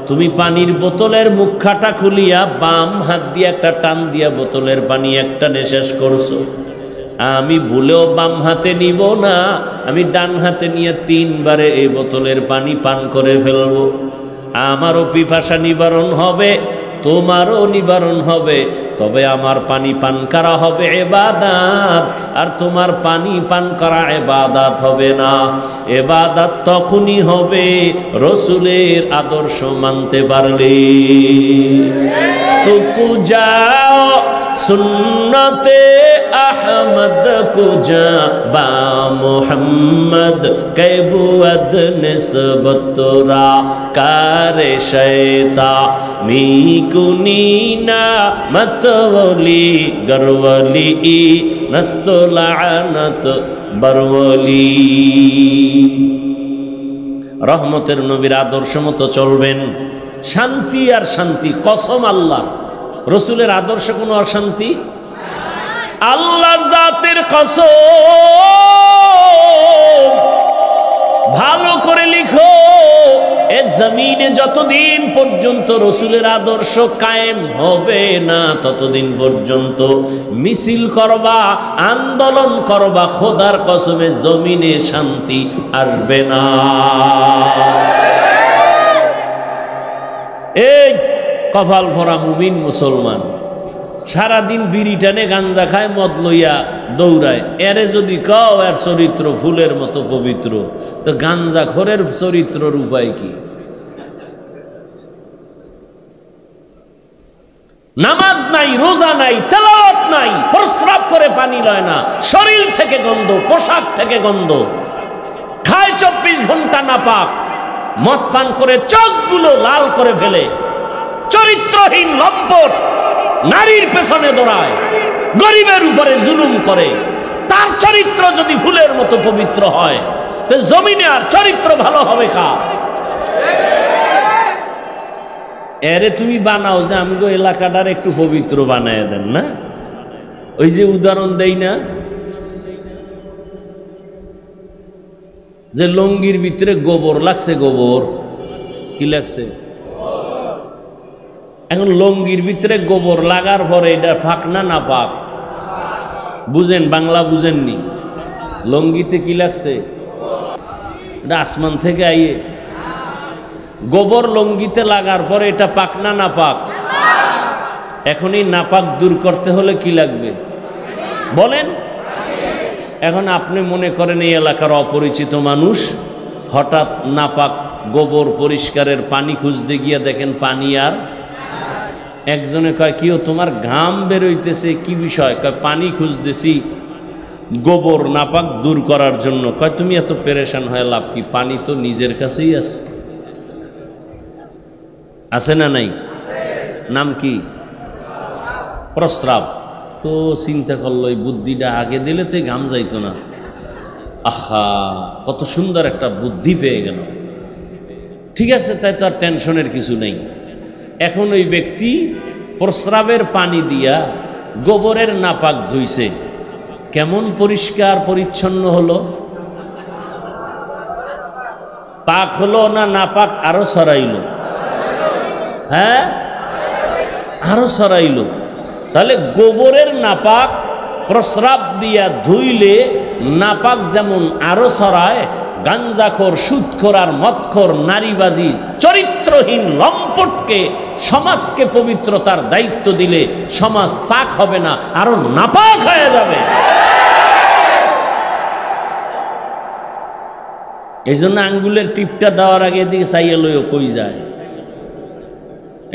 তুমি পানির বোতলের মুখাটা খুলিয়া বাম হাত দিয়ে একটা টান দিয়া বোতলের পানি একটানে শেষ করছো, আমি ভুলেও বাম হাতে নিব না, আমি ডান হাতে নিয়ে 3 বারে এই বোতলের পানি পান করে ফেলবো। আমারও পিপাসা নিবারণ হবে, তোমারও নিবারণ হবে, তবে আমার পানি পান করা হবে ইবাদত, আর তোমার পানি পান করা ইবাদত হবে না। ইবাদত তখনই হবে রসুলের আদর্শ মানতে পারলে। তো যাও সুন্নতে আহমদ কুজা বা মুহাম্মদ কেবুয়াদ নিসবতরা কারে শয়তা মিকুনিনা মতওলি গরওলি নস্তলানত বরওলি। রহমতের নবীর আদর্শ মতো চলবেন, শান্তি আর শান্তি। কসম আল্লাহ, রসুলের আদর্শ কোনো অশান্তি, আল্লাহর জাতের কসম। ভালো করে লিখো, এ জমিনে যতদিন পর্যন্ত রসুলের আদর্শ কায়েম হবে না, ততদিন পর্যন্ত মিছিল করবা, আন্দোলন করবা, খোদার কসমে জমিনে শান্তি আসবে না। এই কপাল ভরা মুমিন মুসলমান সারাদিন বিড়ি টানে, গাঞ্জা খায়, মদ লইয়া দৌড়ায়। এরে যদি কও এর চরিত্র ফুলের মতো পবিত্র, তো গাঞ্জাখোরের চরিত্রের উপায় কি? নামাজ নাই, রোজা নাই, তেলাওয়াত নাই, প্রস্রাব করে পানি লয় না, শরীর থেকে গন্ধ, পোশাক থেকে গন্ধ, খায় 24 ঘন্টা নাপাক, মদ পান করে চোখগুলো লাল করে ফেলে, চরিত্রহীন লম্পট, নারীর পেছনে দৌড়ায়, গরিবের উপরে জুলুম করে। তার চরিত্র যদি ফুলের মতো পবিত্র হয়, তো জমিনে আর চরিত্র ভালো হবে কার? এরে তুমি বানাও যে আমগো এলাকাটার একটু পবিত্র বানায় দেন না। ওই যে উদাহরণ দেই না, যে লঙ্গির ভিতরে গোবর লাগছে, গোবর কি লাগছে? এখন লঙ্গির ভিতরে গোবর লাগার পরে এটা পাক না না পাক? বুঝেন, বাংলা বুঝেননি? লঙ্গিতে কি লাগছে? এটা আসমান থেকে আইয়ে গোবর লঙ্গিতে লাগার পরে এটা পাক না নাপাক? এখন এই নাপাক দূর করতে হলে কি লাগবে বলেন? এখন আপনি মনে করেন এই এলাকার অপরিচিত মানুষ, হঠাৎ নাপাক গোবর পরিষ্কারের পানি খুঁজতে গিয়ে দেখেন পানি আর, একজনে কয় কিও তোমার ঘাম বেরোইতেছে, কি বিষয়? কয় পানি খুঁজতেছি গোবর নাপাক দূর করার জন্য। কয় তুমি এত পেরেশান হয়ে লাভ কি, পানি তো নিজের কাছেই আছে। আছে না নাই? নাম কি? প্রস্রাব। তো চিন্তা করলো এই বুদ্ধিটা আগে দিলে তো ঘাম যাইতো না। আহা, কত সুন্দর একটা বুদ্ধি পেয়ে গেল। ঠিক আছে, তাই তো আর টেনশনের কিছু নেই। এখন ওই ব্যক্তি প্রস্রাবের পানি দিয়া গোবরের নাপাক ধুইছে, কেমন পরিষ্কার পরিচ্ছন্ন হলো? পাক হলো না নাপাক আরো ছড়াইল? হ্যাঁ, আরো ছড়াইল। তাহলে গোবরের নাপাক প্রস্রাব দিয়া ধুইলে নাপাক যেমন আরো ছড়ায়, গাঞ্জাখোর, সুদখোর আর মদখোর, নারীবাজি, চরিত্রহীন লম্পটকে সমাজকে পবিত্রতার দায়িত্ব দিলে সমাজ পাক হবে না, আরো নাপাক হয়ে যাবে। এই জন্য আঙ্গুলের টিপটা দেওয়ার আগে দিকে চাইয়া লইও কই যায়।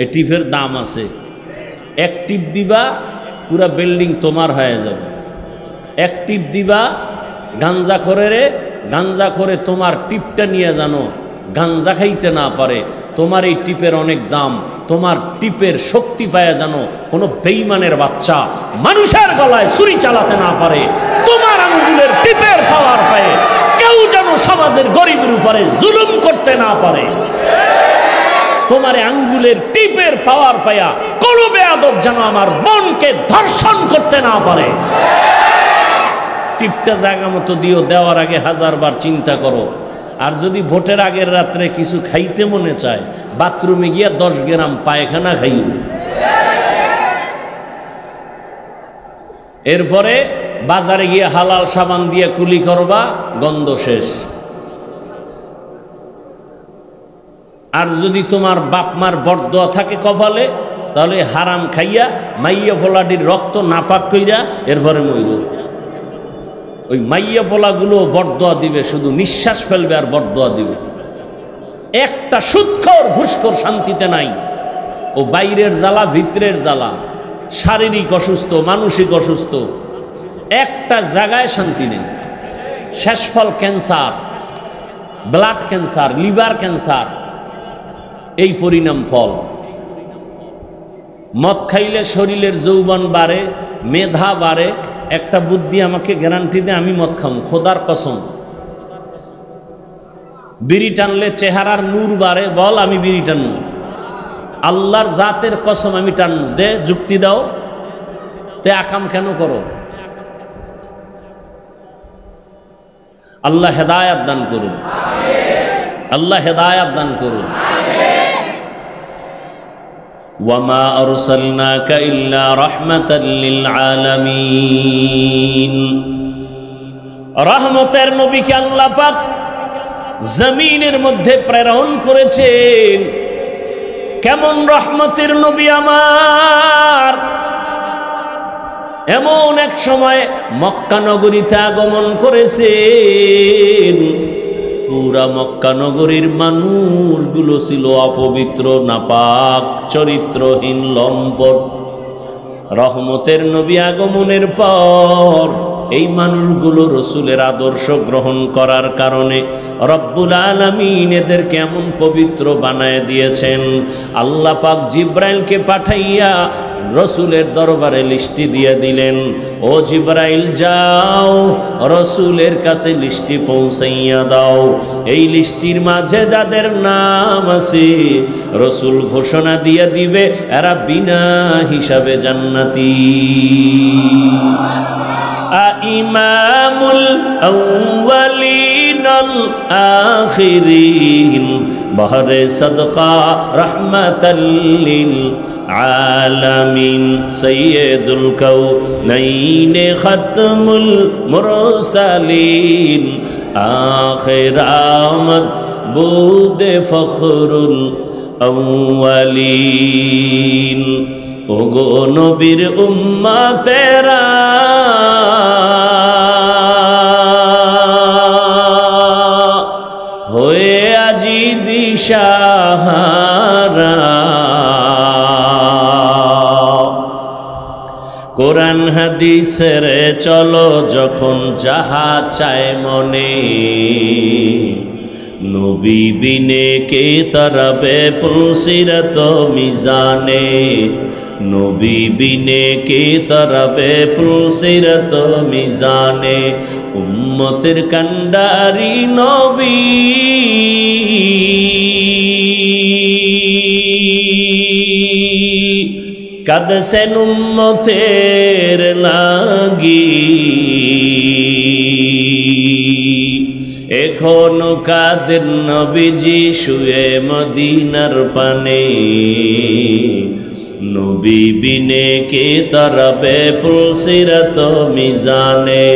এই টিপের দাম আছে। এক টিপ দিবা পুরা বিল্ডিং তোমার হয়ে যাবে। এক টিপ দিবা গাঞ্জাখোরেরে, গাঞ্জাখোরে তোমার টিপটা নিয়ে জানো গাঞ্জা খাইতে না পারে, তোমার এই টিপের অনেক দাম, তোমার টিপের শক্তি পায় জানো কোনো বেঈমানের বাচ্চা মানুষের গলায় ছুরি চালাতে না পারে, তোমার আঙ্গুলের টিপের পাওয়ার পায় কেউ যেন সমাজের গরিবের উপরে জুলুম করতে না পারে। তোমার আঙ্গুলের টিপের পাওয়ার পায়া কোনো বেয়াদব যেন আমার মনকে ধর্ষণ করতে না পারে। টিপটা জায়গা মতো দিও, দেওয়ার আগে 1000 বার চিন্তা করো। আর যদি ভোটের আগের রাত্রে কিছু খাইতে মনে চায়, বাথরুমে গিয়া 10 গ্রাম পায়খানা খাইও। এরপরে বাজারে গিয়ে হালাল সাবান দিয়ে কুলি করবা, গন্ধ শেষ। আর যদি তোমার বাপ মার বরদোয়া থাকে কপালে, তাহলে হারাম খাইয়া মাইয়া ফোলাডির রক্ত নাপাক কইরা এরপরে মইর। ওই মাইয়া পোলাগুলো বরদোয়া দিবে, শুধু নিঃশ্বাস ফেলবে আর বরদোয়া দিবে। একটা সুদখোর ঘুষখোর শান্তিতে নাই। ও বাইরের জ্বালা, ভিতরের জ্বালা, শারীরিক অসুস্থ, মানসিক অসুস্থ, একটা জায়গায় শান্তি নেই। শেষফল cancer, blood cancer, liver cancer, এই পরিণাম ফল। মদ খাইলে শরীরের যৌবন বাড়ে, মেধা বাড়ে। একটা বুদ্ধি আমাকে গ্যারান্টি দে, আমি মদ খাম, খোদার কসম। বিড়ি টানলে চেহারার নূর বাড়ে, বল আমি বিড়ি টানবো। আল্লাহর জাতের কসম আমি টানবো, দে যুক্তি দাও। তে আকাম কেন করো? আল্লাহ হেদায়াত দান করুন, আল্লাহ হেদায়াত দান করুন। ওয়ামা আরসালনাকা ইল্লা রাহমাতাল লিল আলামিন। রহমতের নবীকে আল্লাহ পাক জমিনের মধ্যে প্রেরণ করেছেন। কেমন রহমতের নবী আমার! এমন এক সময় মক্কা নগরীতে আগমন করেছেন। পুরা মক্কা নগরীর মানুষগুলো ছিল অপবিত্র, নাপাক, চরিত্রহীন, লম্পট। রহমতের নবী আগমনের পর এই মানুষগুলো রসুলের আদর্শ গ্রহণ করার কারণে রব্বুল আলামিন এদের কেমন পবিত্র বানায় দিয়েছেন। আল্লাহ পাক জিব্রাইলকে পাঠাইয়া রসুলের দরবারে লিস্টি দিয়ে দিলেন, ও জিব্রাইল যাও রসুলের কাছে লিস্টি পৌঁছাইয়া দাও। এই লিস্টির মাঝে যাদের নাম আছে রসুল ঘোষণা দিয়ে দিবে এরা বিনা হিসাবে জান্নাতি। ইমামুল আউয়ালিন আল আখিরিন বহরে সদকা রাহমাতাল লিল আলামিন সৈয়দুল কাউনাইন খাতমুল মুরসালিন আখির আমদ বুদে ফখরুল আউয়ালিন। ওগো নবীর উম্মতেরা হয়ে আজি দিশাহারা, কোরআন হাদিসের চলো যখন যাহা চায় মনে, নবী বিনে কে তরবে পুলসিরত মিজানে, নবী বিনে কে তরবে পুলসিরত মিজানে। উম্মতের কান্ডারি নবী কাঁদছেন উম্মতের লাগি, এখনো কাঁদেন নবীজি শুয়ে মদিনার পানে, নবী বিনে কে তরবে পুলসিরত মিজানে,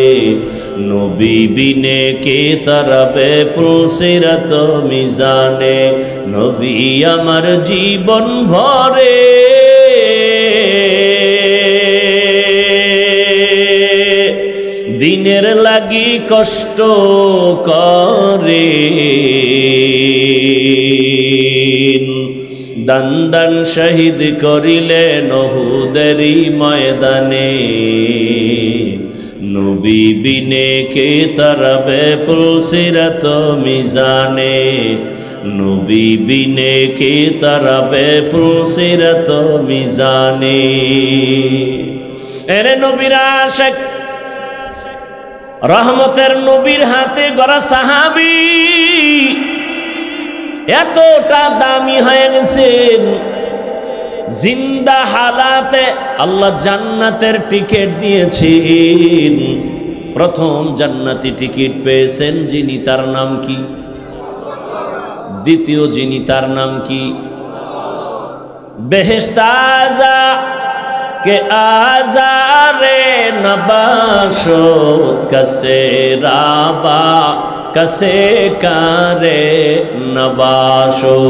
নবী বিনে কে তরবে পুলসিরত মিজানে। নবী আমার জীবন ভরে দিনের লাগি কষ্ট করে, দান দান শহীদ করিলেন উহুদেরই ময়দানে, নবী বিনে কে তরবে পুলসিরত মিজানে, নবী বিনে কে তরবে পুলসিরত মিজানে। এরে নবীর আশিক রহমতের নবীর হাতে গড়া সাহাবী এতটা দামি হয়ে গেছেন, জিন্দা হালাতে আল্লাহ জান্নাতের টিকিট দিয়েছেন। প্রথম জান্নাতি টিকিট পেয়েছেন যিনি, তার নাম কি? দ্বিতীয় যিনি, তার নাম কি? বেহেশত আযা কে আজারে নবাশত কসে রাবা কসে কারে নবাশো।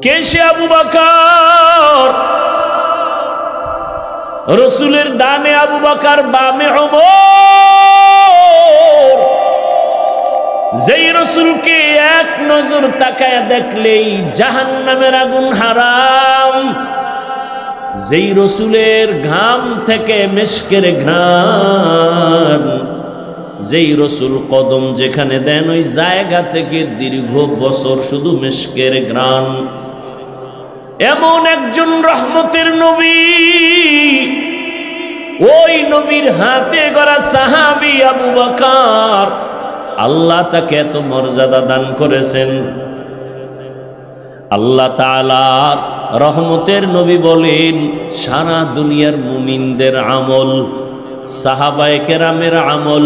কে সে? আবু বকর। রসুলের ডানে আবু বকর, বামে ওমর। যেই রসুলকে এক নজর তাকায় দেখলেই জাহান্নামের আগুন হারাম, যেই রসুলের ঘাম থেকে মিশকের ঘ্রাণ, যেই রসুল কদম যেখানে দেন ওই জায়গা থেকে দীর্ঘ বছর শুধু মিশকের ঘ্রাণ, এমন একজন রহমতের নবী, ওই নবীর হাতে গড়া সাহাবী আবু বকর, আল্লাহ তাকে এত মর্যাদা দান করেছেন। আল্লাহ তাআলা রহমতের নবী বলেন, সারা দুনিয়ার মুমিনদের আমল, সাহাবায়ে কেরামের আমল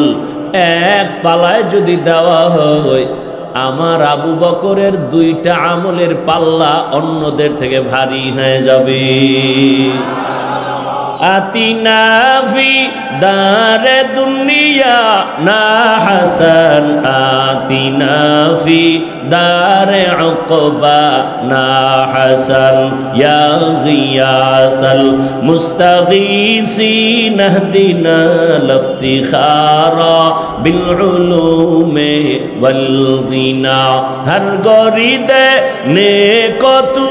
এক পালায় যদি দেওয়া হয়, আমার আবু বকরের দুইটা আমলের পাল্লা অন্যদের থেকে ভারী হয়ে যাবে। আতিনা ফি দারে দুনিয়া না হাসান, আতিনা ফি দারে উকবা না হাসান, ইয়া গিয়াসাল মুস্তাগীসিন ইহদিনা লিফতিখারা বিল উলুমে ওয়াল গিনা। হর গরিদে নেকো তু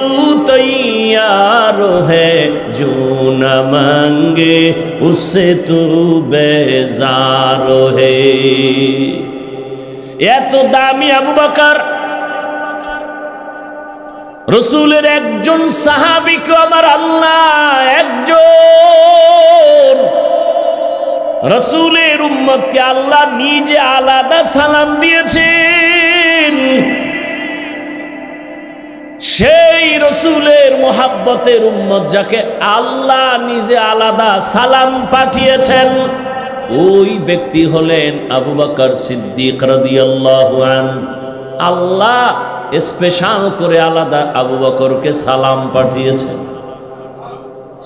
তৈয়ার है जो न मांगे उससे तू बेजार है। এত দামি আবু বকর, রসুলের একজন সাহাবীকে আমার আল্লাহ একজন রসুলের উম্মতকে আল্লাহ নিজে আলাদা সালাম দিয়েছেন। সেই রসুলের মোহাব্বতের উম্মত যাকে আল্লাহ নিজে আলাদা সালাম পাঠিয়েছেন, ওই ব্যক্তি হলেন আবু বকর সিদ্দিক রাদিয়াল্লাহু আনহু। আল্লাহ স্পেশাল করে আলাদা আবু বকরকে সালাম পাঠিয়েছেন।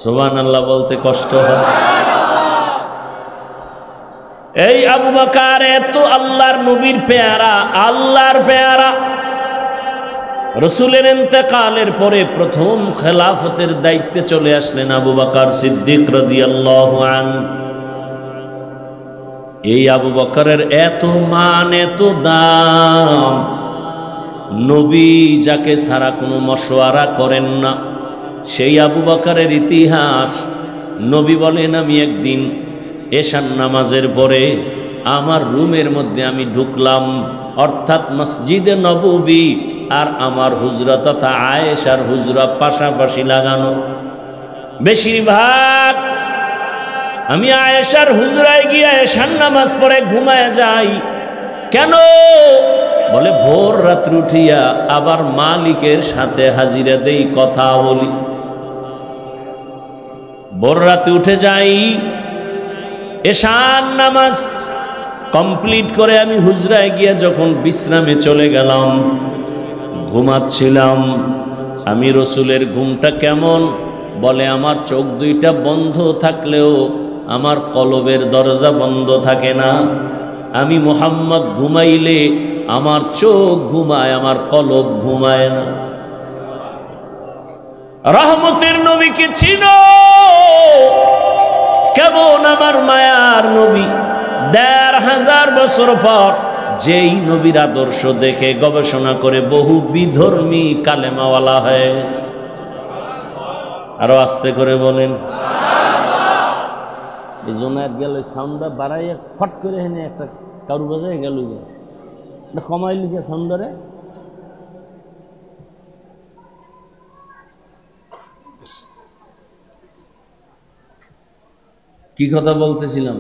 সুবহানাল্লাহ বলতে কষ্ট হয়। এই আবু বকর এত আল্লাহর নবীর পেয়ারা, আল্লাহর পেয়ারা। রাসূলের ইন্তেকালের পরে প্রথম খেলাফতের দায়িত্বে চলে আসলেন আবু বকর সিদ্দিক রাদিয়াল্লাহু আনহু। এই আবু বকরের এত মান, এত দাম, নবী যাকে ছাড়া কোনো মশওয়ারা করেন না, সেই আবু বকরের ইতিহাস। নবী বলেন, আমি একদিন এশার নামাজের পরে আমার রুমের মধ্যে আমি ঢুকলাম, অর্থাৎ মসজিদে নববী আর আমার হুজরা তথা আয়েশার হুজরা পাশাপাশি লাগানো। বেশিরভাগ আমি আয়েশার হুজরায় গিয়ে এশার নামাজ পড়ে ঘুমায় যাই। কেন? বলে ভোর রাত্রে উঠিয়া আবার মালিকের সাথে হাজিরা দেই, কথা বলি। ভোর রাতে উঠে যাই, এশার নামাজ কমপ্লিট করে আমি হুজরায় গিয়ে যখন বিশ্রামে চলে গেলাম, ঘুমাচ্ছিলাম। আমি রসুলের ঘুমটা কেমন? বলে আমার চোখ দুইটা বন্ধ থাকলেও আমার কলবের দরজা বন্ধ থাকে না। আমি মুহাম্মদ ঘুমাইলে আমার চোখ ঘুমায়, আমার কলব ঘুমায় না। রহমতের নবীকে চিনো? কেমন আমার মায়ার নবী। ১৫০০ বছর পর যেই নবীর আদর্শ দেখে গবেষণা করে বহু বিধর্মী কালেমাওয়ালা হয়ে গেছে। আরো আস্তে করে বলেন। এই জোনায়েত গেল সাউন্ডটা বাড়াইয়া ফট করে হেনে একটা কারু বাজায় গেল, কমাই লিখে সাউন্ডারে। কি কথা বলতেছিলাম?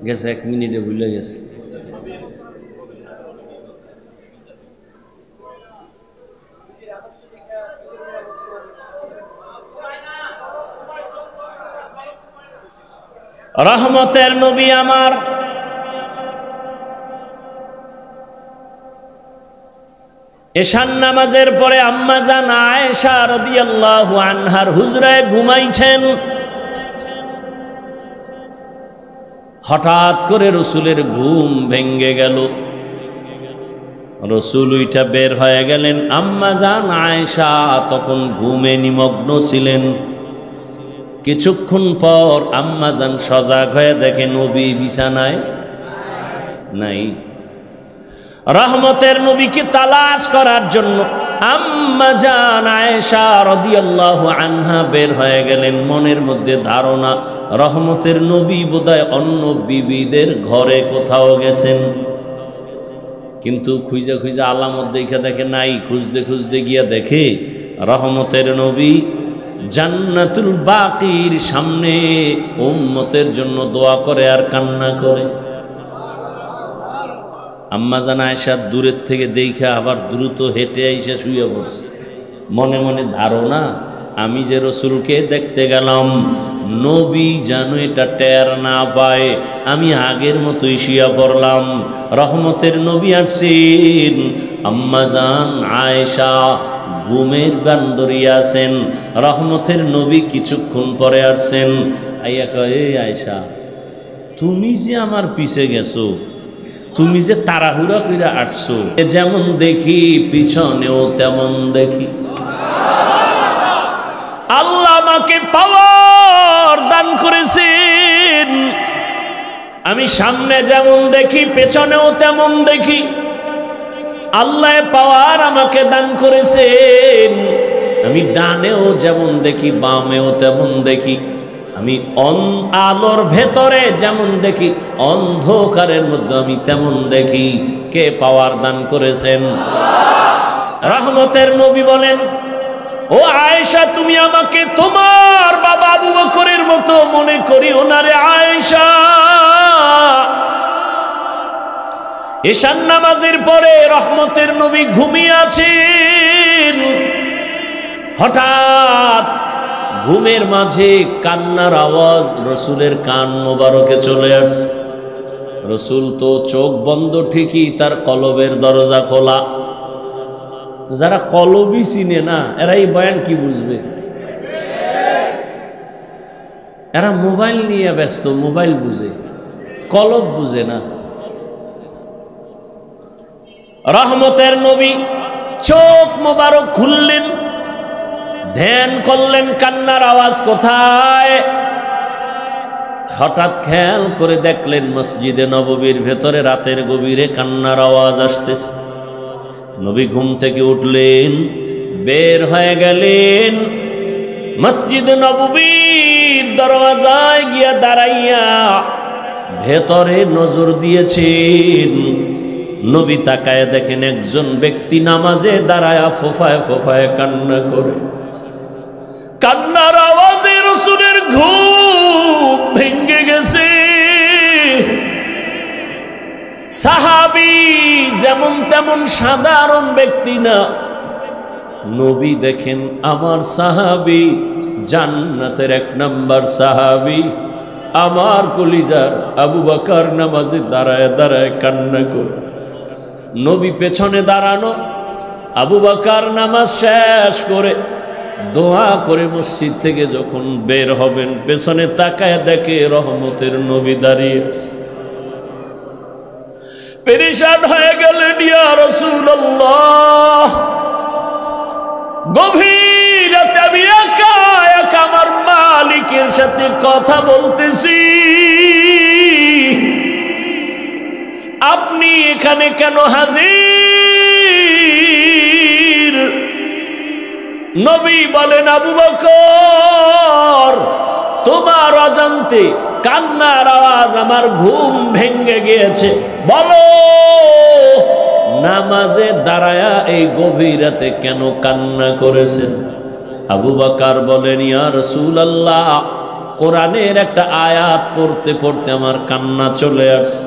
গেছে 1 মিনিটে ভুলে গেছে। রহমতের নবী আমার এশার নামাজের পরে আম্মা জান আয়েশা রাদিয়াল্লাহু আনহার হুজরায় ঘুমাইছেন। হঠাৎ করে রসুলের ঘুম ভেঙ্গে গেল। রসুল উইঠা বের হয়ে গেলেন। আম্মা জান আয়েশা তখন ঘুমে নিমগ্ন ছিলেন। কিছুক্ষণ পর আম্মা জান সজাগ হয়ে দেখে নবী বিছানায় নাই। রহমতের নবীকে তালাশ করার জন্য আম্মা জান আয়েশা রাদিয়াল্লাহু আনহা বের হয়ে গেলেন। মনের মধ্যে ধারণা রহমতের নবী বোধহয় অন্য বিবিদের ঘরে কোথাও গেছেন, কিন্তু খুঁজে খুঁজে আলামত দেখে দেখে নাই। খুঁজতে খুঁজতে গিয়া দেখে রহমতের নবী জান্নাতুল বাকির সামনে উম্মতের জন্য দোয়া করে আর কান্না করে। আম্মা জান আয়েশা দূরের থেকে দেখে আবার দ্রুত হেঁটে আইসা শুয়ে পড়ছে। মনে মনে ধারণা আমি যে রসুলকে দেখতে গেলাম, নবী যেন এটা টের না পায়। আমি আগের মতোই শুয়ে পড়লাম। রহমতের নবী আসছেন। আম্মা জান আয়েশা ঘুমের বান্দরিয়া আছেন। রহমতের নবী কিছুক্ষণ পরে আসছেন। আইয়া কয়, এই আয়েশা, তুমি যে আমার পিছে গেছো, তুমি যে তাড়াহুড়া করে আসছো, যেমন দেখি পিছনেও তেমন দেখি। আল্লাহ আমাকে পাওয়ার দান করেছেন। আমি সামনে যেমন দেখি পেছনেও তেমন দেখি। আল্লাহ পাওয়ার আমাকে দান করেছেন। আমি ডানেও যেমন দেখি বামেও তেমন দেখি। আমি আলোর ভেতরে যেমন দেখি, অন্ধকারের মধ্যে আমি তেমন দেখি। কে পাওয়ার দান করেছেন? রহমতের নবী বলেন, ও আয়েশা, তুমি আমাকে তোমার বাবা আবু বকরের মতো মনে করিও না রে আয়েশা। এশার নামাজের পরে রহমতের নবী ঘুমিয়ে আছেন। হঠাৎ ঘুমের মাঝে কান্নার আওয়াজ রসুলের কান মোবারকে চলে আসছে। রসুল তো চোখ বন্ধ ঠিকই, তার কলবের দরজা খোলা। যারা কলবই চিনে না এরা এই বয়ান কি বুঝবে? এরা মোবাইল নিয়ে ব্যস্ত, মোবাইল বুঝে, কলব বুঝে না। রহমতের নবী চোখ মোবারক খুললেন, ধ্যান করলেন কান্নার আওয়াজ কোথায়। হঠাৎ খেয়াল করে দেখলেন মসজিদে নববীর ভেতরে রাতের গভীরে কান্নার আওয়াজ আসতেছে। নবী ঘুম থেকে উঠলেন, বের হয়ে গেলেন, মসজিদে নববীর দরওয়াজায় গিয়া দাঁড়াইয়া ভেতরে নজর দিয়েছেন। নবী তাকায় দেখেন একজন ব্যক্তি নামাজে দাঁড়ায়া ফোফায় ফোফায় কান্না করে। কান্নার আওয়াজে রাসূলের ঘুম ভেঙে গেছে। সাহাবী যেমন তেমন সাধারণ ব্যক্তি না। নবী দেখেন আমার সাহাবী জান্নাতের 1 নাম্বার সাহাবী, আমার কলিজার আবু বকর নামাজে দাঁড়ায় দাঁড়ায় কান্না করে। নবী পেছনে দাঁড়ানো, আবু বকর নামাজ শেষ করে দোয়া করে মসজিদ থেকে যখন বের হবেন পেছনে তাকায় দেখে রহমতের নবী দাঁড়িয়ে আছে। পেরেশান হয়ে গেলেন, ইয়া রাসূলুল্লাহ, গভীর রাতে আমি একা একা আমার মালিকের সাথে কথা বলতেছি, আপনি এখানে কেন হাজির? নবী বলেন, আবু বকর, তোমার অজান্তে কান্নার আওয়াজ আমার ঘুম ভেঙে গিয়েছে। বলো, নামাজে দাঁড়ায়া এই গভীর রাতে কেন কান্না করেছেন? আবু বকর বলেন, ইয়া রাসূলুল্লাহ, কোরআনের একটা আয়াত পড়তে পড়তে আমার কান্না চলে আসছে।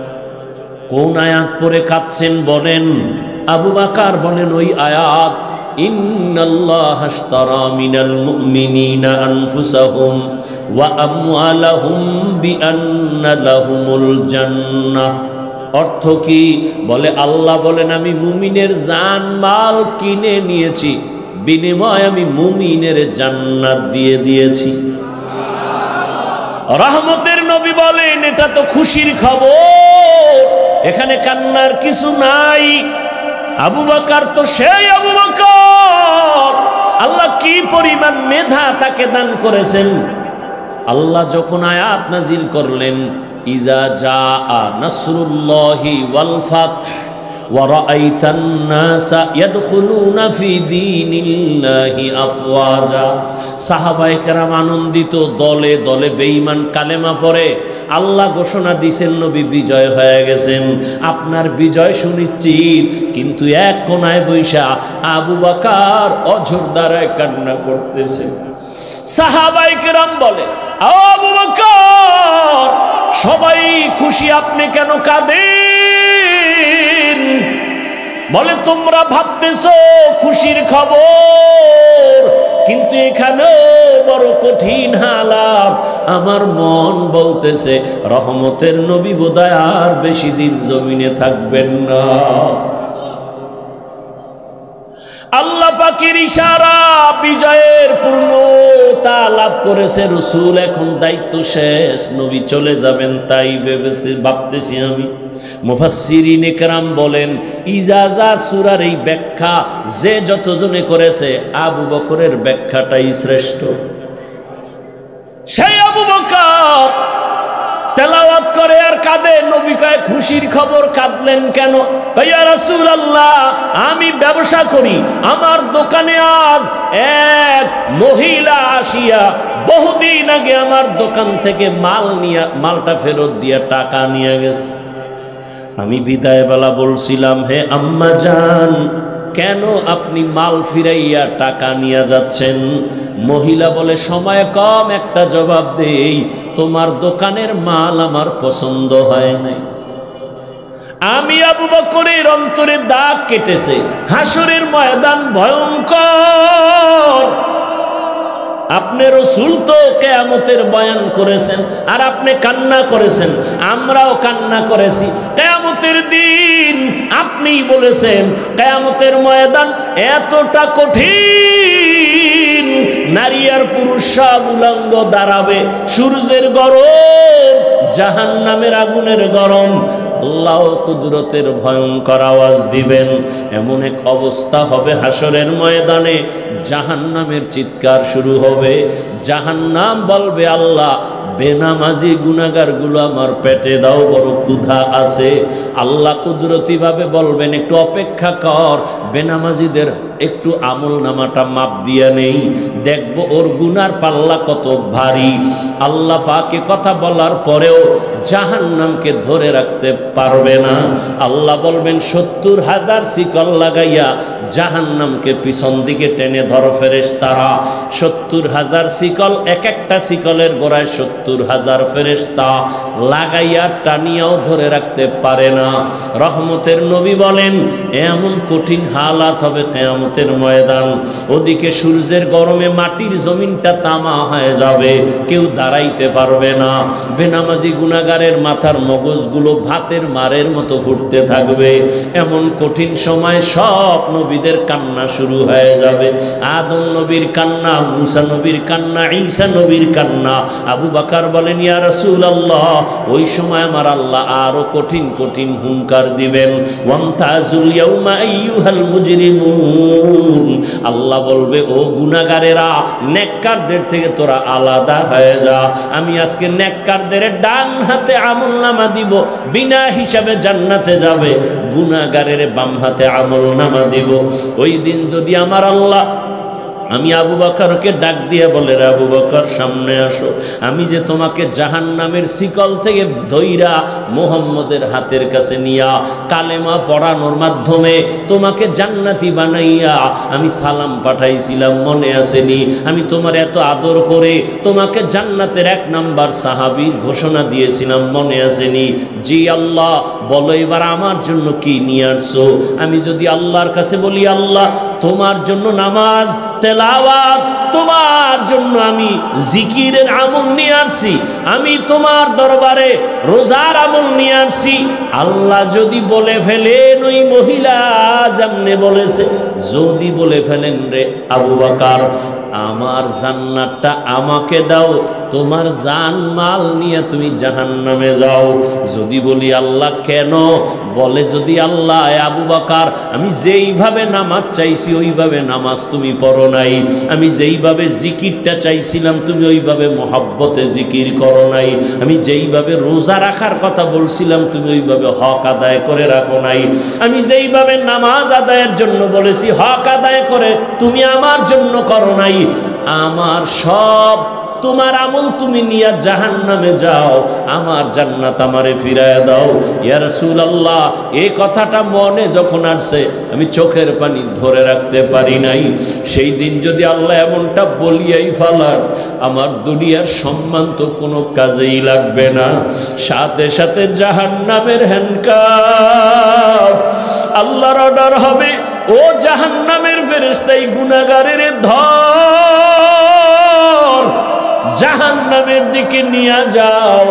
কোন আয়াত পড়ে কাঁদছেন বলেন? আবু বকর বলেন, ওই আয়াত, ইন্নাল্লাহা আশতারা মিনাল মুমিনিনা আনফুসাহুম ওয়া আমওয়ালাহুম বিআন্না লাহুমুল জান্নাহ। অর্থ কি? বলে আল্লাহ বলেন, আমি মুমিনের জান মাল কিনে নিয়েছি, বিনিময়ে আমি মুমিনের জান্নাত দিয়ে দিয়েছি। রহমতের নবী বলেন, এটা তো খুশির খবর, এখানে কান্নার কিছু নাই। আবু বকর তো সেই আবু বকর, আল্লাহ কি পরিমাণ মেধা তাকে দান করেছেন। আল্লাহ যখন আয়াত নাজিল করলেন, ইযা জাআ নাসরুল্লাহি ওয়াল ফাতহ ওয়া রাআইতান নাসা ইয়াদখুলুনা ফি দীনিল্লাহি আফওয়াজা, সাহাবায়ে কেরাম আনন্দিত, দলে দলে বেঈমান কালেমা পড়ে। আল্লাহ ঘোষণা দিয়েছেন নবী বিজয় হয়ে গেছেন, আপনার বিজয় সুনিশ্চিত। কিন্তু এক কোনায় বৈশা আবু বকর অঝোর দ্বারায় কান্না করতেছে। সাহাবায়ে কেরাম বলে, আবু বকর, সবাই খুশি, আপনি কেন কাঁদেন? বলে, তোমরা ভাবতেছো খুশির খবর, কিন্তু এখানেও বড় কঠিন হালাত। আমার মন বলতেছে রহমতের নবী বোধহয় আর বেশি দিন জমিনে থাকবেন না। আল্লাহ পাকের ইশারা, বিজয়ের পূর্ণতা লাভ করেছে রাসূল, এখন দায়িত্ব শেষ, নবী চলে যাবেন। তাই ভাবতেছি আমি। মুফাসসিরিনে কেরাম বলেন, ইজাজা সূরার এই ব্যাখ্যা যে যতজনে করেছে, আবু বকরের ব্যাখ্যাটাই শ্রেষ্ঠ। সেই আবু বকর তেলাওয়াত করে আর কাঁদে। নবী কয়, খুশির খবর, কাঁদলেন কেন? ইয়া রাসূলুল্লাহ, আমি ব্যবসা করি, আমার দোকানে আজ এক মহিলা আসিয়া বহুদিন আগে আমার দোকান থেকে মালটা ফেরত দিয়া টাকা নিয়ে গেছে। আমি বিদায় বেলা বলছিলাম, হে আম্মা জান, কেন আপনি মাল ফিরাইয়া টাকা নিয়ে যাচ্ছেন? মহিলা বলে, সময় কম, একটা জবাব দেই, তোমার দোকানের মাল আমার পছন্দ হয় নাই। আমি আবু বকরের অন্তরে দাগ কেটেছে। হাসরের ময়দান ভয়ঙ্কর। আপনি রাসূল তো কিয়ামতের বয়ান করেছেন আর আপনি কান্না করেছেন, আমরাও কান্না করেছি। কিয়ামতের দিন আপনিই বলেছেন কিয়ামতের ময়দান এতটা কঠিন, নারী আর পুরুষ সব উলঙ্গ দাঁড়াবে, সূর্যের গরম, জাহান্নামের আগুনের গরম, আল্লাহ কুদরতের ভয়ঙ্কর আওয়াজ দিবেন। এমন এক অবস্থা হবে হাসরের ময়দানে, জাহান্নামের চিৎকার শুরু হবে। জাহান্নাম বলবে, আল্লাহ বেনামাজি গুনাহগার গুলো আমার পেটে দাও, বড় ক্ষুধা আছে। আল্লাহ কুদরতি ভাবে বলবেন, একটু অপেক্ষা কর, বেনামাজিদের একটু আমল নামাটা মাপ দিয়া নেই, দেখবো ওর গুনার পাল্লা কত ভারী। আল্লাহ পাকে কথা বলার পরেও জাহান্নামকে ধরে রাখতে পারবে না। আল্লাহ বলবেন 70,000 শিকল লাগাইয়া জাহান্নামকে পিছন দিকে টেনে ধর ফেরেশতারা। 70,000 শিকল, এক একটা শিকলের গোড়ায় 70,000 ফেরেশতা লাগাইয়া টানিয়াও ধরে রাখতে পারে না। রহমতের নবী বলেন, এমন কঠিন হালাত হবে কিয়ামতের ময়দান, ওদিকে সূর্যের গরমে মাটির জমিনটা তামা হয়ে যাবে, কেউ দাঁড়াইতে পারবে না। বেনামাজি গুনাহগারের মাথার মগজগুলো ভাতের মারের মতো ফুটতে থাকবে। এমন কঠিন সময় সব নবীদের কান্না শুরু হয়ে যাবে। আদম নবীর কান্না, মুসা নবীর কান্না, ঈসা নবীর কান্না। আবু বকর বলেন, ইয়া রাসূলুল্লাহ, ওই সময় আমার আল্লাহ আরো কঠিন কঠিন হুঙ্কার দিবেন। ওয়ামতাজুল ইয়াউমা আইয়ুহাল মুজরিমুন, আল্লাহ বলবে, ও গুনাহগারেরা, নেককারদের থেকে তোরা আলাদা হয়ে যা। আমি আজকে নেককারদের ডান হাতে আমলনামা দিব, বিনা হিসাবে জান্নাতে যাবে। গুনাহগারের বাম হাতে আমলনামা দিব। ওই দিন যদি আমার আল্লাহ, আমি আবু বকরকে ডাক দিয়ে বলে, আবু বকর সামনে আসো, আমি যে তোমাকে জাহান্নামের শিকল থেকে ধইরা মুহাম্মদের হাতের কাছে নিয়া কালেমা পড়ানোর মাধ্যমে তোমাকে জান্নাতি বানাইয়া আমি সালাম পাঠাইছিলাম, মনে আসেনি? আমি তোমার এত আদর করে তোমাকে জান্নাতের 1 নাম্বার সাহাবীর ঘোষণা দিয়েছিলাম, মনে আসেনি? জি আল্লাহ, বলো এবার আমার জন্য কি নিয়ে আসছো? আমি যদি আল্লাহর কাছে বলি, আল্লাহ তোমার জন্য নামাজ, তেলাওয়াত, তোমার জন্য আমি জিকিরের আমল নিয়ে আসছি, আমি তোমার দরবারে রোজার আমল নিয়ে আসছি, আল্লাহ যদি বলে ফেলেন ওই মহিলা যেমনে বলেছে, যদি বলে ফেলেন, রে আবু বকর আমার জান্নাতটা আমাকে দাও, তোমার জান মাল নিয়ে তুমি জাহান্নামে যাও। যদি বলি, আল্লাহ কেন? বলে, যদি আল্লাহ, আবু বকর আমি যেইভাবে নামাজ চাইছি ওইভাবে নামাজ তুমি পড়ো নাই, আমি যেইভাবে জিকিরটা চাইছিলাম তুমি ওইভাবে মহব্বতে জিকির করো নাই, আমি যেইভাবে রোজা রাখার কথা বলছিলাম তুমি ওইভাবে হক আদায় করে রাখো নাই, আমি যেইভাবে নামাজ আদায়ের জন্য বলেছি হক আদায় করে তুমি আমার জন্য করো নাই। আমার সব তোমার আমল তুমি নিয়ে জাহান্নামে যাও, আমার জান্নাত আমারে ফিরায় দাও। ইয়া রাসূলুল্লাহ, এই কথাটা মনে যখন আসছে আমি চোখের পানি ধরে রাখতে পারি নাই। সেই দিন যদি আল্লাহ এমনটা বলিয়াই ফেলার, আমার দুনিয়ার সম্মান তো কোনো কাজেই লাগবে না। সাথে সাথে জাহান্নামের হ্যান্ডকাপ, আল্লাহর অর্ডার হবে, ও জাহান্নামের ফেরেশতা গুনাহগারের ধর, জাহান্নামের দিকে নিয়ে যাও।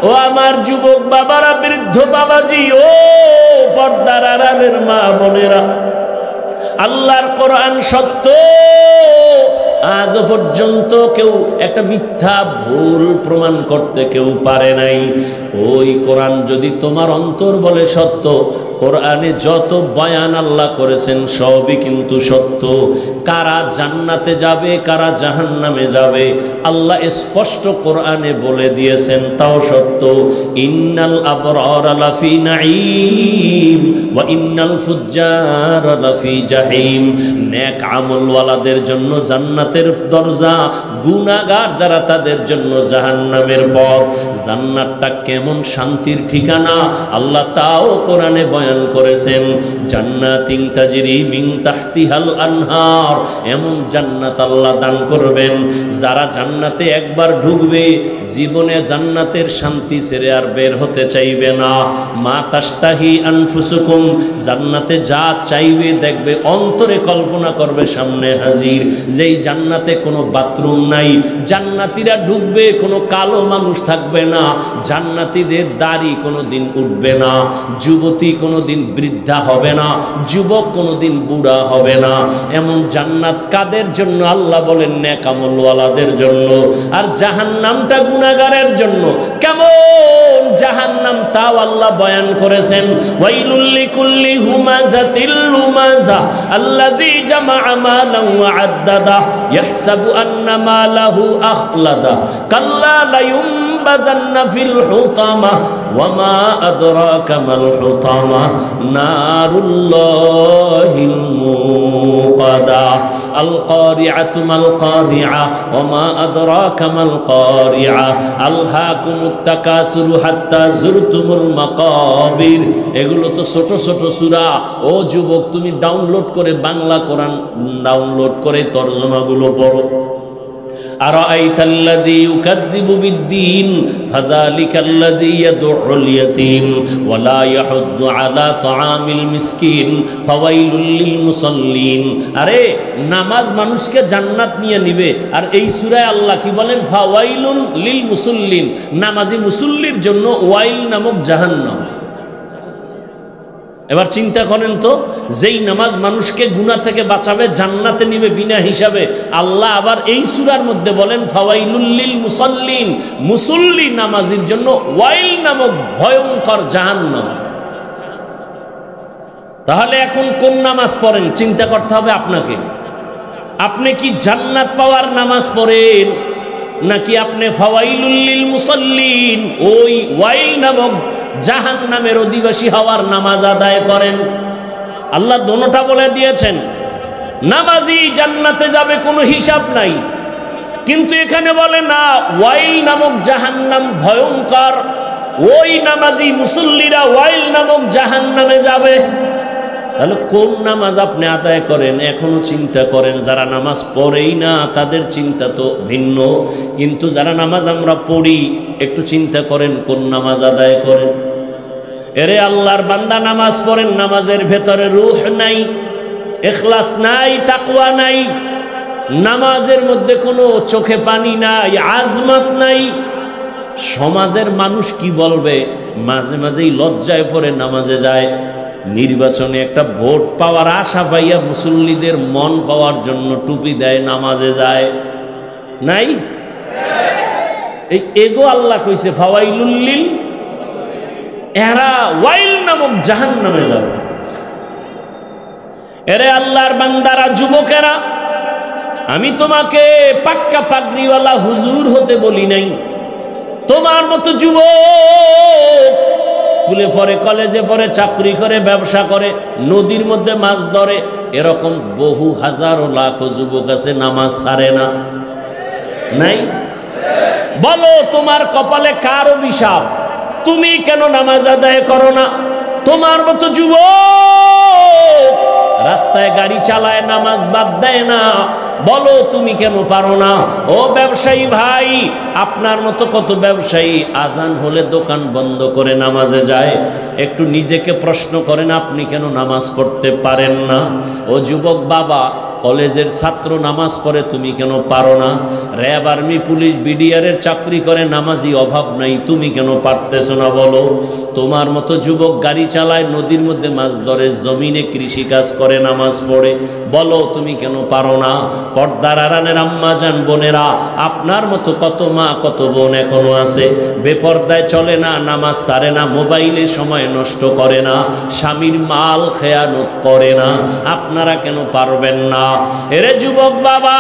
ও আমার যুবক বাবারা, বৃদ্ধ বাবাজি, ও পর্দার আড়ালের মা বোনেরা, আল্লাহর কোরআন সত্য। আজ পর্যন্ত কেউ একটা মিথ্যা ভুল প্রমাণ করতে কেউ পারে নাই। ওই কোরআন যদি তোমার অন্তর বলে সত্য, কোরআনে যত বয়ান আল্লাহ করেছেন সবই কিন্তু সত্য। কারা জান্নাতে যাবে কারা জাহান্নামে যাবে আল্লাহ স্পষ্ট কোরআনে বলে দিয়েছেন, তাও সত্য। ইন্নাল আবরার লাফি নাঈম ওয়া ইন্নাল ফুজ্জার লাফি জাহিম। নেক আমলওয়ালাদের জন্য জান্নাতের দরজা, গুনাহগার যারা তাদের জন্য জাহান্নামের পথ। জান্নাতটা কেমন শান্তির ঠিকানা আল্লাহ তাও কোরআনে বয়ান করেছেন। জান্নাতিন তাজরি মিন তাহতিহাল আনহার, এমন জান্নাত আল্লাহ দান করবেন যারা জান্নাতে একবার ঢুকবে জীবনে জান্নাতের শান্তি ছেড়ে আর বের হতে চাইবে না। মা তাশতাহি আনফুসুকুম জান্নাতে যা চাইবে দেখবে অন্তরে কল্পনা করবে সামনে হাজির। যেই জান্নাতে কোনো বাথরুম নাই, জান্নাতীরা ঢুকবে কোনো কালো মানুষ থাকবে না, জান্নাতীদের দাড়ি কোনোদিন উঠবে না, যুবতী কোনোদিন বৃদ্ধা হবে না, যুবক কোনোদিন বুড়া হবে না। এমন জান্নাত কাদের জন্য? আল্লাহ বলেন নেক আমলওয়ালাদের জন্য। আর জাহান্নামটা গুনাহগারের জন্য। কেমন জাহান্নাম তাও আল্লাহ বয়ান করেছেন, ওয়াইলুল লিকুল্লি হুমাযাতিল লুমাযা আল্লাযী জামাআ মালান ওয়া আদ্দাদা ইয়াহসাবু আন্না মালাহু আখলাদা কাল্লা লায়ুমবাযান্না ফিল হুতামা ওয়া মা আদরাকা মাল হুতামা নারুল্লাহিল মুকাদা আল কারিআতু মাল কারিআ ওয়া মা আদরাকা মাল কারিআ আলহাকুমুত তাকাসুরু হাত্তা যুরতুমুল মাকাবির। এগুলো তো ছোট ছোট সূরা। ও যুবক, তুমি ডাউনলোড করে বাংলা কোরআন ডাউনলোড করে তরজমাগুলো পড়ো। আরাআইতাল্লাযী ইউকাযযিবু বিদ্দীন ফাযালিকাল্লাযী ইয়াদউল ইয়াতীম ওয়া লা ইয়াহুদ্দু আলা তাআমিল মিসকিন ফাওয়াইলুল লিল মুসাল্লিন। আরে নামাজ মানুষকে জান্নাত নিয়ে নিবে, আর এই সূরায় আল্লাহ কি বলেন? ফাওয়াইলুল লিল মুসাল্লিন, নামাজি মুসল্লির জন্য ওয়াইল নামক জাহান্নাম। এবার চিন্তা করেন তো, যেই নামাজ মানুষকে গুনাহ থেকে বাঁচাবে, জান্নাতে নিবে বিনা হিসাবে, আল্লাহ আবার এই সূরার মধ্যে বলেন ফাওয়াইলুল লিল মুসাল্লিন, মুসল্লি নামাজির জন্য ওয়াইল নামক ভয়ঙ্কর জাহান্নাম। তাহলে এখন কোন নামাজ পড়েন চিন্তা করতে হবে আপনাকে। আপনি কি জান্নাত পাওয়ার নামাজ পড়েন, নাকি আপনি ফাওয়াইলুল লিল মুসাল্লিন ওই ওয়াইল নামক জাহান্নামের অধিবাসী হওয়ার নামাজ আদায় করেন? আল্লাহ দোনোটা বলে দিয়েছেন। নামাজি জান্নাতে যাবে, কোনো হিসাব নাই, কিন্তু এখানে বলে না ওয়াইল নামক জাহান্নাম ভয়ঙ্কর, ওই নামাজি মুসল্লিরা ওয়াইল নামক জাহান্নামে যাবে। তাহলে কোন নামাজ আপনি আদায় করেন এখনো চিন্তা করেন। যারা নামাজ পড়েই না তাদের চিন্তা তো ভিন্ন, কিন্তু যারা নামাজ আমরা পড়ি একটু চিন্তা করেন কোন নামাজ আদায় করেন। এরে আল্লাহর বান্দা, নামাজ পড়েন, নামাজের ভেতরে রূহ নাই, ইখলাস নাই, তাকওয়া নাই, নামাজের মধ্যে কোনো চোখে পানি নাই, আজমত নাই। সমাজের মানুষ কি বলবে? মাঝে মাঝেই লজ্জায় পড়ে নামাজে যায়। নির্বাচনে একটা ভোট পাওয়ার আশা পাইয়া মুসল্লিদের মন পাওয়ার জন্য টুপি দেয়, নামাজে যায়। নাই? এই এগো আল্লাহ কইছে ফাওয়াইলুল লিল, এরা ওয়াইল নামক জাহান্নামে যাবে। এরে আল্লাহর বান্দারা, যুবকেরা, আমি তোমাকে পাক্কা পাগড়িওয়ালা হুজুর হতে বলি নাই। তোমার মতো যুবক স্কুলে পড়ে, কলেজে পড়ে, চাকরি করে, ব্যবসা করে, নদীর মধ্যে মাছ ধরে, এরকম বহু হাজারো লাখো যুবক আছে, নামাজ ছাড়ে না। নাই? বলো তোমার কপালে কার অভিশাপ? তুমি কেন নামাজ আদায় করো না? তোমার মতো যুবক রাস্তায় গাড়ি চালায়, নামাজ বাদ দেয় না, বলো তুমি কেন পারো না? ও ব্যবসায়ী ভাই, আপনার মতো কত ব্যবসায়ী আজান হলে দোকান বন্ধ করে নামাজে যায়। একটু নিজেকে প্রশ্ন করেন, আপনি কেন নামাজ পড়তে পারেন না? ও যুবক বাবা, কলেজের ছাত্র নামাজ পড়ে, তুমি কেন পারো না? র্যাব, আর্মি, পুলিশ, বিডিআরের চাকরি করে, নামাজি অভাব নাই, তুমি কেন পারতেছ না? বলো। তোমার মতো যুবক গাড়ি চালায়, নদীর মধ্যে মাছ ধরে, জমিনে কৃষি কাজ করে, নামাজ পড়ে, বলো তুমি কেন পারো না? পর্দার আড়ালের আম্মা জান বোনেরা, আপনার মতো কত মা কত বোন এখনো আছে, বেপর্দায় চলে না, নামাজ ছাড়ে না, মোবাইলে সময় নষ্ট করে না, স্বামীর মাল খেয়ানত করে না। আপনারা কেন পারবেন না? এরে যুবক বাবা,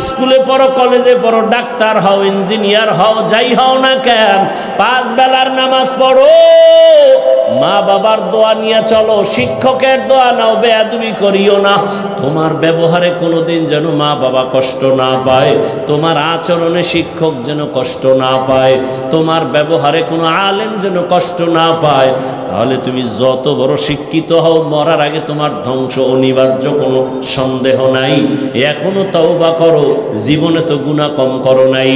স্কুলে পড়ো, কলেজে পড়ো, ডাক্তার হও, ইঞ্জিনিয়ার হও, যাই হও না কেন, 5 বেলার নামাজ পড়ো, মা বাবার দোয়া নিয়ে চলো, শিক্ষকের দোয়া নাও, বেয়াদবি করিও না। তোমার ব্যবহারে কোনোদিন যেন মা বাবা কষ্ট না পায়, তোমার আচরণে শিক্ষক যেন কষ্ট না পায়, তোমার ব্যবহারে কোনো আলেম যেন কষ্ট না পায়। তাহলে তুমি যত বড় শিক্ষিত হও, মরার আগে তোমার ধ্বংস অনিবার্য, কোনো সন্দেহ নাই। এখনো তওবা করো, জীবনে তো গুনাহ কম করো নাই।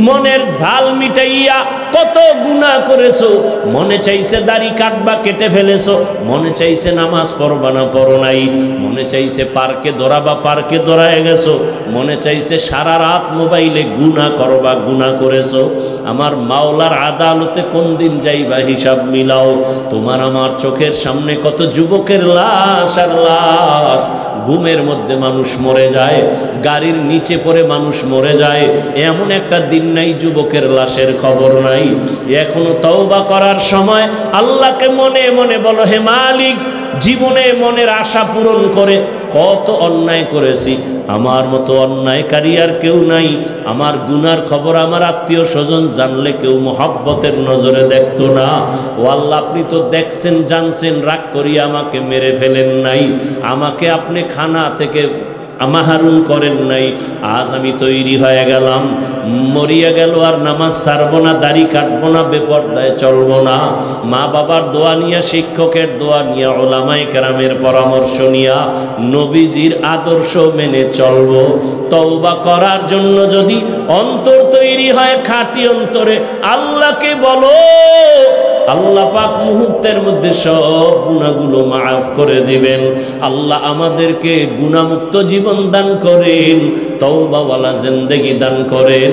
মনের ঝাল মিটাইয়া কত গুনাহ করেছো, মনে চাইছে দাড়ি কাটবা, কেটে ফেলেছো, মনে চাইছে নামাজ পড়বা না, পড়ো নাই, মনে চাইছে পার্কে দৌড়াবা, পার্কে দৌড়ায় গেছো, মনে চাইছে সারা রাত মোবাইলে গুনাহ করবা, গুনাহ করেছো। আমার মাওলার আদালতে কোন দিন যাইবা হিসাব মিলাও। তোমার আমার চোখের সামনে কত যুবকের লাশ আর লাশ, ঘুমের মধ্যে মানুষ মরে যায়, গাড়ির নিচে পড়ে মানুষ মরে যায়, এমন একটা দিন নাই যুবকের লাশের খবর নাই। এখনো তওবা করার সময়। আল্লাহকে মনে মনে বলো, হে মালিক, জীবনে মনের আশা পূরণ করে কত অন্যায় করেছি, আমার মতো অন্যায়কারী আর কেউ নাই। আমার গুনার খবর আমার আত্মীয় স্বজন জানলে কেউ মহব্বতের নজরে দেখতো না। ও আল্লাহ, আপনি তো দেখছেন, জানছেন, রাগ করিয়া আমাকে মেরে ফেলেন নাই, আমাকে আপনি খানা থেকে মাহরুম করেন নাই। আজ আমি তৈরি হয়ে গেলাম, মরিয়া গেল আর নামাজ ছাড়বো না, দাড়ি কাটবো না, বেপর্দায় চলবো না। মা বাবার দোয়া নিয়া, শিক্ষকের দোয়া নিয়া, ওলামায়ে কেরামের পরামর্শ নিয়া, নবীজির আদর্শ মেনে চলবো। তওবা করার জন্য যদি অন্তর তৈরি হয় খাঁটি অন্তরে, আল্লাহকে বলো, আল্লাহ পাক মুহূর্তের মধ্যে সব গুনাহগুলো মাফ করে দিবেন। আল্লাহ আমাদেরকে গুনাহমুক্ত জীবন দান করেন, তওবাওয়ালা জিন্দেগি দান করেন।